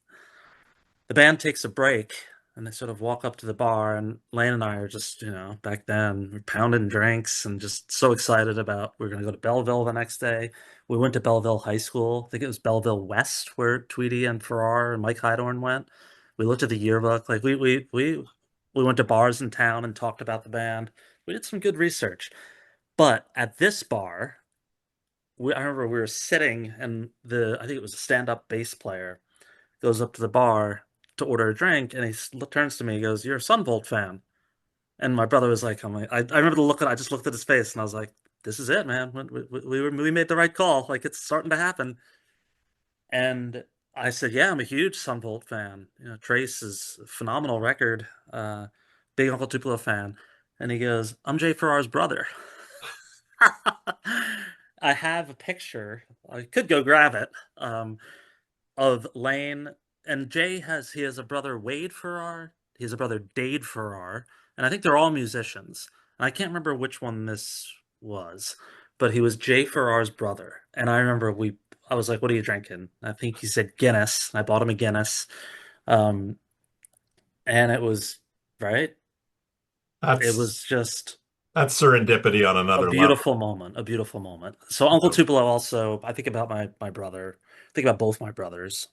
The band takes a break, and they sort of walk up to the bar, and Lane and I are just, back then we're pounding drinks and just so excited about we're going to go to Belleville the next day. We went to Belleville High School. I think it was Belleville West where Tweedy and Farrar and Mike Hydorn went. We looked at the yearbook. Like we went to bars in town and talked about the band. We did some good research. But at this bar, I remember we were sitting, and I think it was a stand-up bass player goes up to the bar to order a drink, and turns to me, he goes, "You're a Sunvolt fan." And my brother was like, I remember the look, I just looked at his face, and I was like, "This is it, man. We made the right call. Like, it's starting to happen." And I said, "Yeah, I'm a huge Sunvolt fan. Trace is a phenomenal record. Big Uncle Tupelo fan." And he goes, "I'm Jay Farrar's brother." I have a picture. I could go grab it. Of Lane, and he has a brother Wade Farrar, he has a brother Dade Farrar, and I think they're all musicians. And I can't remember which one this was, but he was Jay Farrar's brother. And I remember I was like, "What are you drinking?" I think he said Guinness. I bought him a Guinness. Um, and it was right. It That's was just that's serendipity on a another level. beautiful moment, a beautiful moment. So Uncle Tupelo also, I think about my brother, I think about both my brothers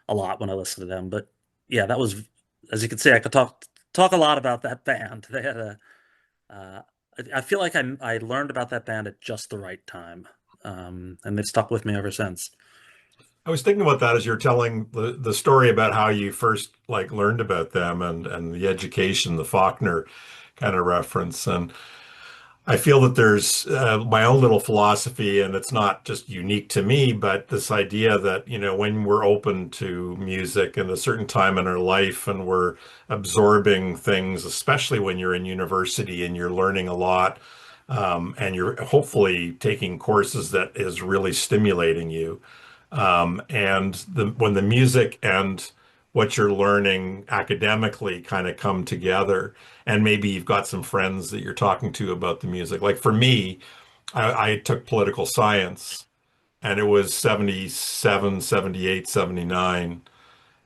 a lot when I listen to them. But yeah, that was, as you can see, I could talk a lot about that band. They had uh, I feel like I learned about that band at just the right time, and they've stuck with me ever since. I was thinking about that as you're telling the story about how you first like learned about them and the education, the Faulkner kind of reference. And I feel that there's my own little philosophy, and it's not just unique to me, but this idea that, when we're open to music and a certain time in our life and we're absorbing things, especially when you're in university and you're learning a lot, and you're hopefully taking courses that is really stimulating you. And when the music and what you're learning academically kind of come together, and maybe you've got some friends that you're talking to about the music. Like for me, I took political science, and it was 77, 78, 79,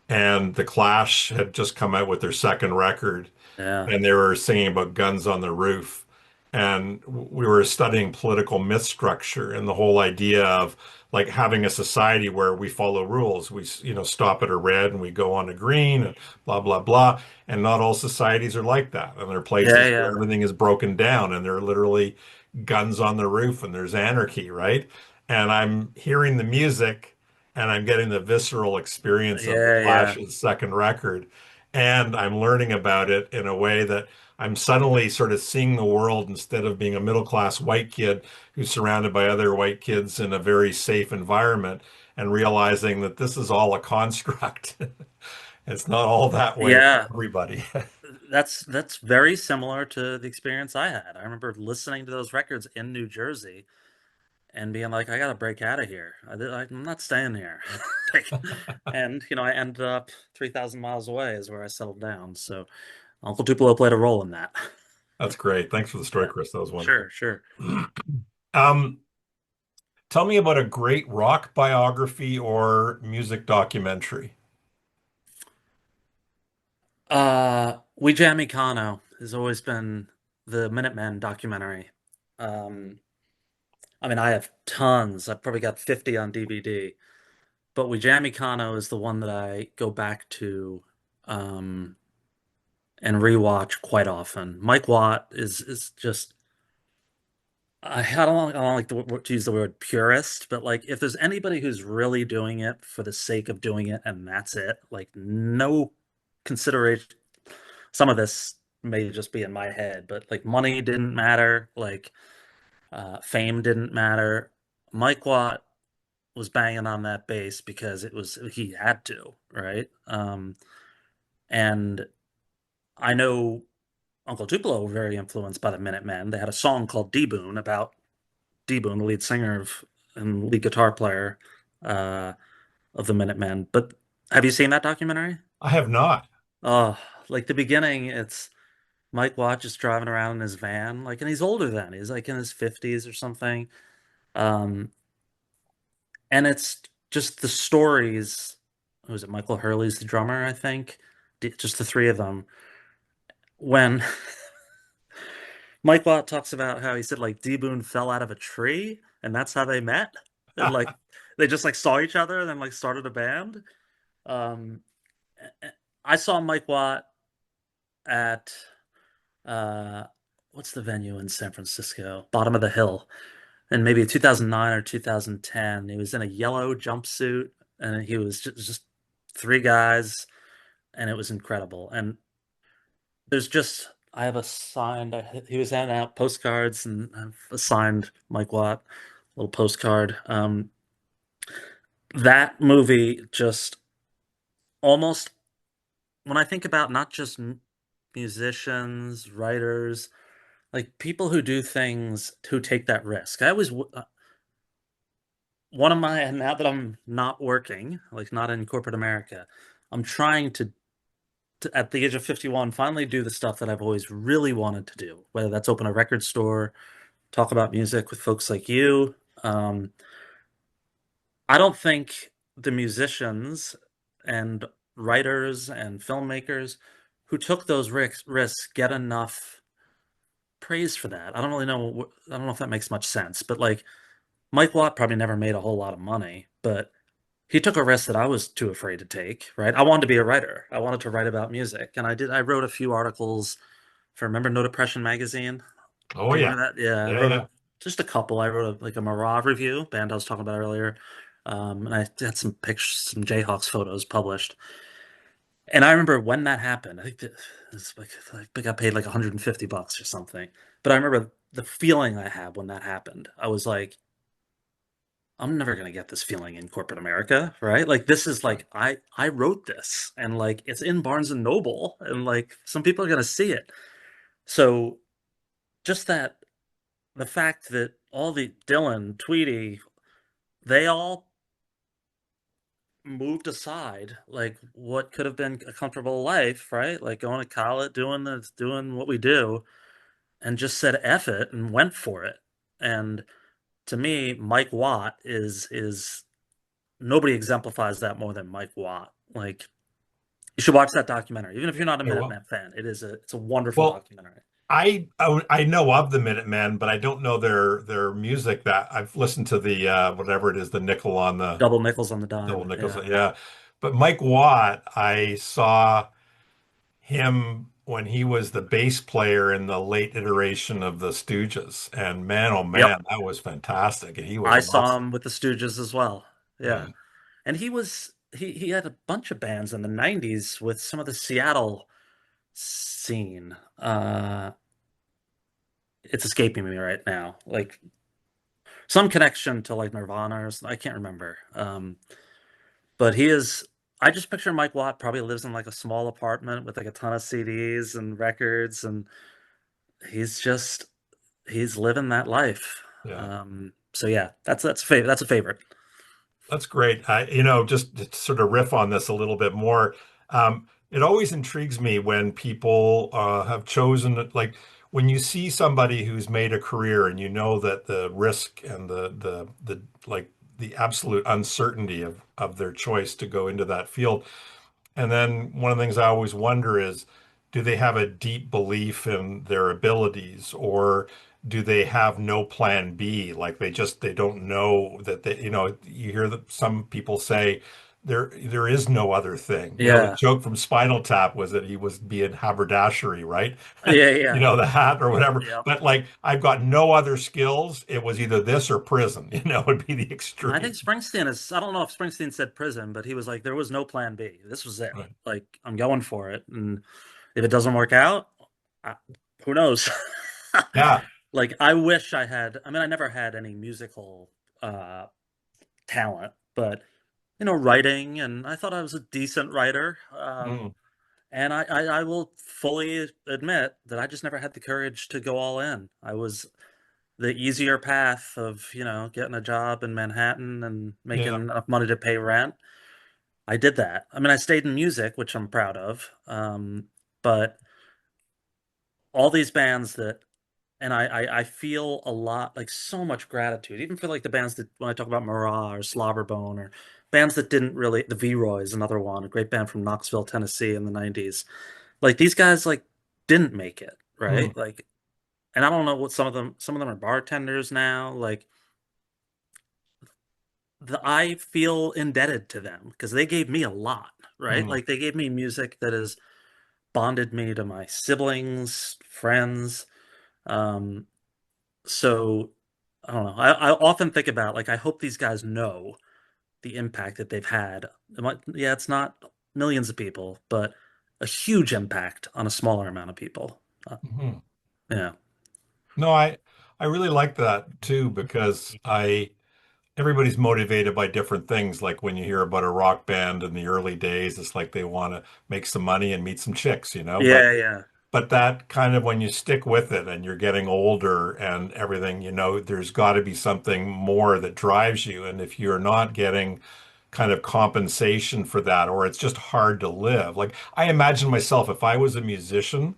and The Clash had just come out with their second record, Yeah, and they were singing about guns on the roof. And we were studying political myth structure and the whole idea of like having a society where we follow rules. We, stop at a red and we go on a green and blah, blah, blah. And not all societies are like that. And there are yeah, places where yeah, everything is broken down and there are literally guns on the roof and there's anarchy, right? And I'm hearing the music and I'm getting the visceral experience of the yeah, yeah, Clash's second record. And I'm learning about it in a way that I'm suddenly sort of seeing the world instead of being a middle class white kid who's surrounded by other white kids in a very safe environment and realizing that this is all a construct. It's not all that way for yeah. everybody. That's very similar to the experience I had. I remember listening to those records in New Jersey and being like, "I gotta break out of here. I'm not staying here." Like, and I ended up 3,000 miles away is where I settled down. So Uncle Tupelo played a role in that. That's great. Thanks for the story, Yeah, Chris. That was sure, wonderful. sure. Um, Tell me about a great rock biography or music documentary. We Jam Econo has always been the Minutemen documentary. Um, I mean, I have tons. I've probably got 50 on DVD. But We Jam Econo is the one that I go back to um, and rewatch quite often. Mike Watt is just I don't like to use the word purist, but like if there's anybody who's really doing it for the sake of doing it and that's it, like no consideration. Some of this may just be in my head, but like money didn't matter, like fame didn't matter. Mike Watt was banging on that bass because he had to, right? And I know Uncle Tupelo were very influenced by the Minutemen. They had a song called D Boon about D Boon, the lead singer and lead guitar player uh, of the Minutemen. But have you seen that documentary? I have not. Oh, like the beginning, it's Mike Watt just driving around in his van, like, and he's older then. He's like in his 50s or something. Um, and it's just the stories. Was it Michael Hurley's the drummer, I think? just the three of them. When Mike Watt talks about how he said like D Boon fell out of a tree and that's how they met, and like they just like saw each other and then like started a band. Um, I saw Mike Watt at uh, what's the venue in San Francisco? Bottom of the Hill, in maybe 2009 or 2010. He was in a yellow jumpsuit and he was just three guys, and it was incredible. And there's just I have a signed. He was handing out postcards, and I've assigned Mike Watt a little postcard. That movie just almost when I think about not just musicians, writers, like people who do things who take that risk. I always one of my now that I'm not working, like not in corporate America, I'm trying to at the age of 51 finally do the stuff that I've always really wanted to do, whether that's open a record store, talk about music with folks like you. Um, I don't think the musicians and writers and filmmakers who took those risks get enough praise for that. I don't really know. I don't know if that makes much sense, but like Mike Watt probably never made a whole lot of money, but he took a risk that I was too afraid to take, right? I wanted to be a writer. I wanted to write about music, and I did. I wrote a few articles for, remember No Depression magazine? Oh Do you yeah. remember that? Yeah, I Yeah, wrote yeah. just a couple. I wrote like a Marah review, band I was talking about earlier, and I had some pictures, some Jayhawks photos published. And I remember when that happened. I think that it's like I got paid like $150 or something. But I remember the feeling I had when that happened. I was like, I'm never gonna get this feeling in corporate America, right? Like this is like I wrote this, and like it's in Barnes and Noble, and like some people are gonna see it. So just that the fact that all the Dylan, Tweety, they all moved aside like what could have been a comfortable life, right? Like going to college, doing what we do, and just said F it and went for it. And to me, Mike Watt is nobody exemplifies that more than Mike Watt. Like you should watch that documentary, even if you're not a Yeah, well, Minutemen fan. It's a wonderful well, documentary. I know of the Minutemen, but I don't know their music. That I've listened to the whatever it is, the nickel on the Double nickels on the double dime. nickels. Yeah. Yeah, but Mike Watt, I saw him when he was the bass player in the late iteration of the Stooges, and man, oh Yep. man, that was fantastic, and he was I saw awesome. him with the Stooges as well. Yeah, Yeah. And he had a bunch of bands in the 90s with some of the Seattle scene. It's escaping me right now. Like some connection to like Nirvana or something. I can't remember. But he is I just picture Mike Watt probably lives in like a small apartment with like a ton of CDs and records, and he's just he's living that life. yeah. So yeah, that's a favorite. That's great. Just to sort of riff on this a little bit more, it always intrigues me when people have chosen, like when you see somebody who's made a career and you know that the risk and the like the absolute uncertainty of their choice to go into that field. And then one of the things I always wonder is, do they have a deep belief in their abilities, or do they have no plan B? Like they don't know that you hear that some people say there is no other thing. The Yeah. joke from Spinal Tap was that he was being haberdashery, right? Yeah, yeah. The hat or whatever. Yeah. But like I've got no other skills. It was either this or prison, would be the I think extreme. Springsteen is, I don't know if Springsteen said prison, but he was like, there was no plan B. This was it. Right. Like, I'm going for it. And if it doesn't work out, I, who knows? Yeah. Like, I wish I had, I mean, I never had any musical uh, talent, but, writing, and I thought I was a decent writer. Mm. And I will fully admit that I just never had the courage to go all in. I was the easier path of, getting a job in Manhattan and making Yeah. enough money to pay rent. I did that. I mean, I stayed in music, which I'm proud of. But all these bands that and I feel a lot, like so much gratitude, even for like the bands that when I talk about Marah or Slobberbone or bands that didn't really, the V-Roy is another one, a great band from Knoxville, Tennessee in the 90s. Like these guys like didn't make it, Mm, right? Like, and I don't know what some of them are bartenders now. Like I feel indebted to them because they gave me a lot, right? mm, Like they gave me music that has bonded me to my siblings, friends. Um, so I don't know. I often think about like I hope these guys know the impact that they've had. Yeah, it's not millions of people, but a huge impact on a smaller amount of people. mhm. Yeah. No, I really like that too because I everybody's motivated by different things. Like when you hear about a rock band in the early days, it's like they want to make some money and meet some chicks, you know. Yeah, yeah. But that kind of when you stick with it and you're getting older and everything, there's got to be something more that drives you. And if you're not getting kind of compensation for that, or it's just hard to live. Like I imagine myself, if I was a musician,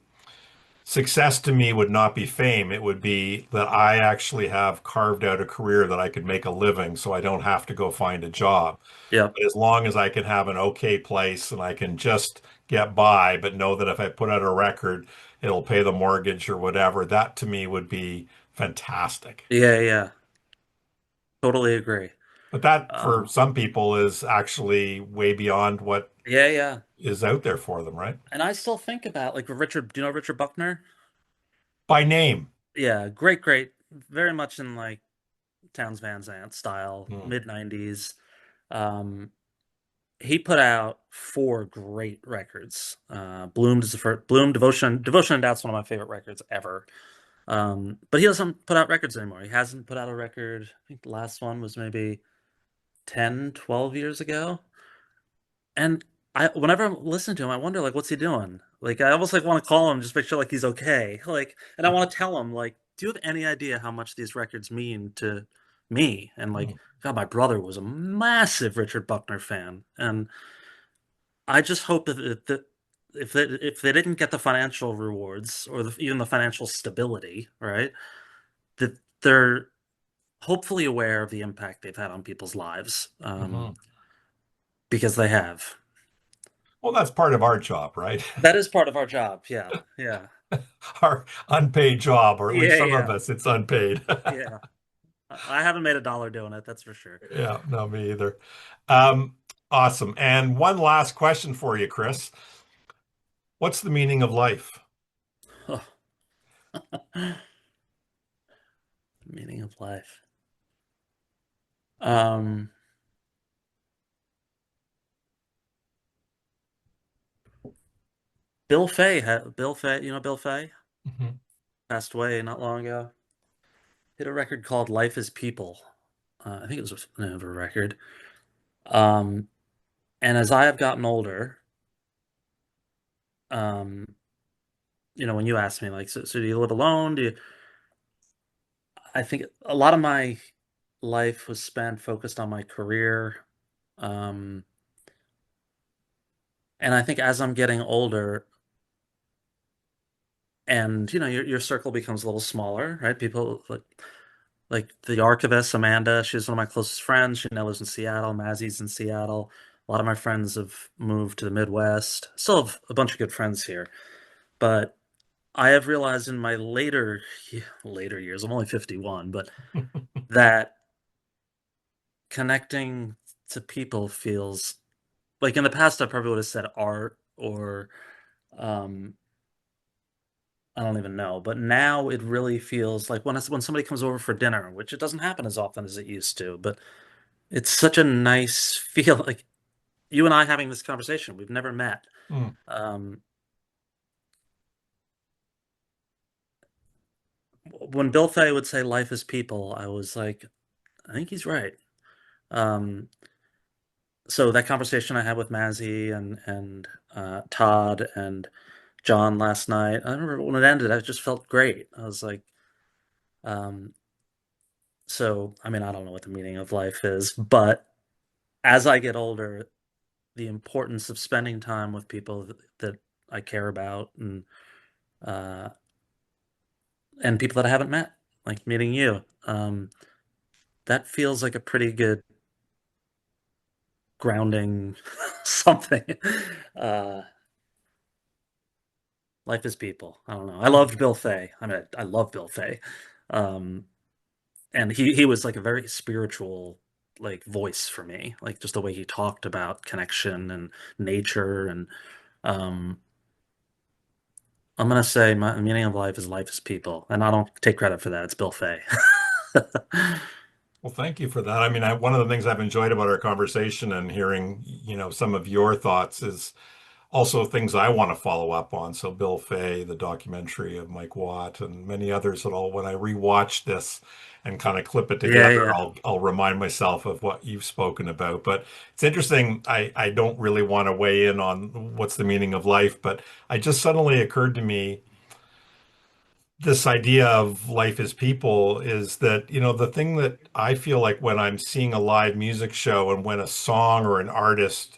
success to me would not be fame. It would be that I actually have carved out a career that I could make a living so I don't have to go find a job. Yep. But as long as I can have an okay place and I can just get by, but know that if I put out a record, it'll pay the mortgage or whatever, that to me would be fantastic. Yeah, yeah. Totally agree. But that for Uh, some people is actually way beyond what yeah, yeah. is out there for them, right? And I still think about like Richard, do you know Richard Buckner? By name. Yeah, great, great. Very much in like Townes Van Zandt style, Hmm. mid 90s. Um, he put out four great records. Bloomed is the first, Bloom, Devotion and Doubt's one of my favorite records ever. But he doesn't put out records anymore. He hasn't put out a record. I think the last one was maybe 10, 12 years ago. And whenever I'm listening to him, I wonder like, what's he doing? Like, I almost like want to call him just make sure like he's okay. Like, and I want to tell him like, do you have any idea how much these records mean to me? And Hmm. like, God, my brother was a massive Richard Buckner fan, and I just hope that if they didn't get the financial rewards or even the financial stability, right, that they're hopefully aware of the impact they've had on people's lives, Hmm. because they have. Well, that's part of our job, right? That is part of our job. Yeah, yeah. Our unpaid job, or at least Yeah, some of yeah, us, it's unpaid. yeah. I haven't made a dollar doing it, that's for sure. Yeah, no, me either. Um, awesome. And one last question for you, Chris. What's the meaning of life? Meaning of life. Um, Bill Fay, you know Bill Fay? Mhm. Passed away not long ago. Hit a record called Life is People. I think it was the name of a record. Um, and as I have gotten older, um, when you ask me like, so do you live alone? I think a lot of my life was spent focused on my career. Um, and I think as I'm getting older, and your circle becomes a little smaller, right? People like the archivist Amanda, she's one of my closest friends. She now lives in Seattle. Mazzy's in Seattle. A lot of my friends have moved to the Midwest. Still have a bunch of good friends here, but I have realized in my later years, I'm only 51, but that connecting to people feels like in the past I probably would have said art or um I don't even know, but now it really feels like when somebody comes over for dinner, which it doesn't happen as often as it used to, but it's such a nice feel like you and I having this conversation. We've never met. Mm. Um, when Bill Fay would say life is people, I was like, I think he's right. Um, so that conversation I had with Mazzy and Todd and John last night, I remember when it ended, I just felt great. I was like, um, so I mean, I don't know what the meaning of life is, but as I get older, the importance of spending time with people that I care about uh, and people that I haven't met, like meeting you. That feels like a pretty good grounding something. Uh, Life is people. I don't know. I loved Bill Fay. I mean, I love Bill Fay. Um, and he was like a very spiritual like voice for me, like just the way he talked about connection and nature and um I'm gonna say my the meaning of life is people, and I don't take credit for that. It's Bill Fay. Well, thank you for that. I mean, one of the things I've enjoyed about our conversation and hearing, some of your thoughts is also things I want to follow up on. So Bill Fay, the documentary of Mike Watt, and many others that when I rewatch this and kind of clip it Yeah, together, yeah, I'll remind myself of what you've spoken about. But it's interesting. I don't really want to weigh in on what's the meaning of life, but I just suddenly occurred to me this idea of life as people is that, the thing that I feel like when I'm seeing a live music show and when a song or an artist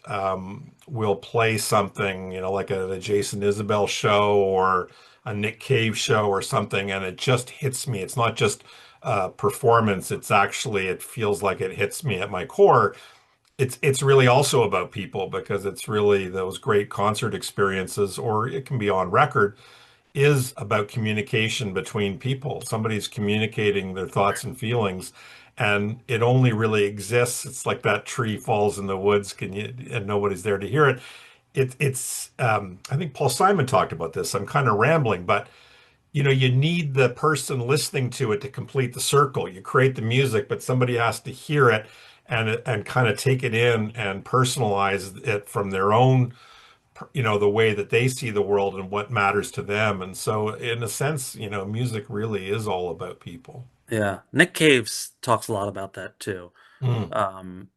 will play something, like a Jason Isbell show or a Nick Cave show or something, and it just hits me. It's not just performance. It feels like it hits me at my core. It's really also about people because it's really those great concert experiences, or it can be on record is about communication between people. Somebody's communicating their thoughts and feelings, and it only really exists. It's like that tree falls in the woods, and nobody's there to hear it. I think Paul Simon talked about this. I'm kind of rambling, but you need the person listening to it to complete the circle. You create the music, but somebody has to hear it and kind of take it in and personalize it from their own the way that they see the world and what matters to them. And so, in a sense, music really is all about people. yeah. Nick Caves talks a lot about that too. Mm. Um,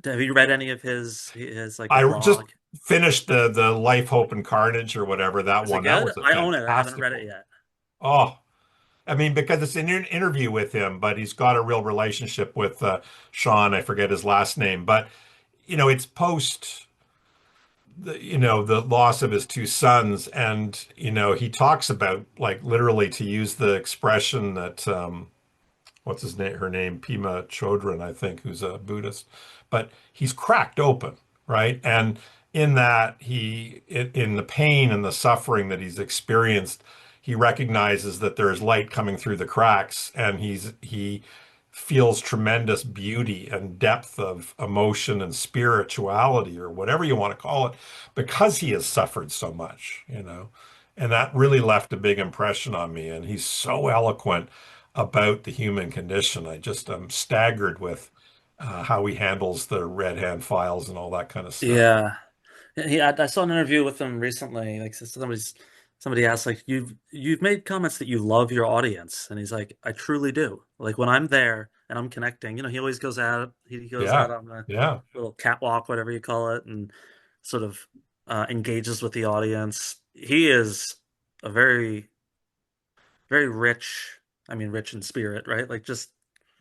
have you read any of his like a I just blog? finished the Life, Hope, and Carnage or whatever that Is it one. That good? was a I own it. I haven't read it fantastical. yet. Oh, I mean, because it's an interview with him, but he's got a real relationship with Sean. I forget his last name, but it's post the loss of his two sons, and he talks about, like, literally, to use the expression that what's his name, her name, Pima Chodron, I think, who's a Buddhist, but he's cracked open, right? And in that, in the pain and the suffering that he's experienced, he recognizes that there's light coming through the cracks, and he feels tremendous beauty and depth of emotion and spirituality, or whatever you want to call it, because he has suffered so much. And that really left a big impression on me. And he's so eloquent about the human condition. I just am staggered with how he handles the red hand files and all that kind of stuff. Yeah. I saw an interview with him recently. Like somebody asked, like, you've made comments that you love your audience, and he's like, I truly do. Like when I'm there and I'm connecting, he always goes out Yeah, on the yeah, little catwalk, whatever you call it, and sort of engages with the audience. He is a very, very rich, I mean, rich in spirit, right? Like just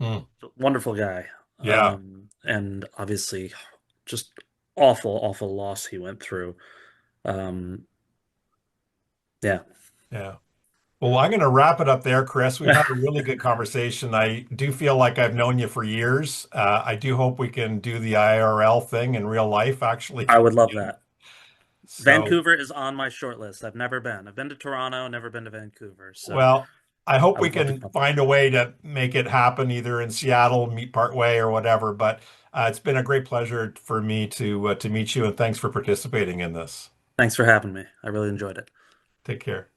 mm, wonderful guy. yeah, And obviously just awful, awful loss he went through. Um, yeah, yeah. Well, I'm going to wrap it up there, Chris. We've had a really good conversation. I do feel like I've known you for years. I do hope we can do the IRL thing in real life, actually. I would love that. So, Vancouver is on my short list. I've never been. I've been to Toronto, never been to Vancouver. So well, I hope I we would love to can come. find a way to make it happen either in Seattle, meet part way or whatever. But it's been a great pleasure for me to meet you, and thanks for participating in this. Thanks for having me. I really enjoyed it. Take care.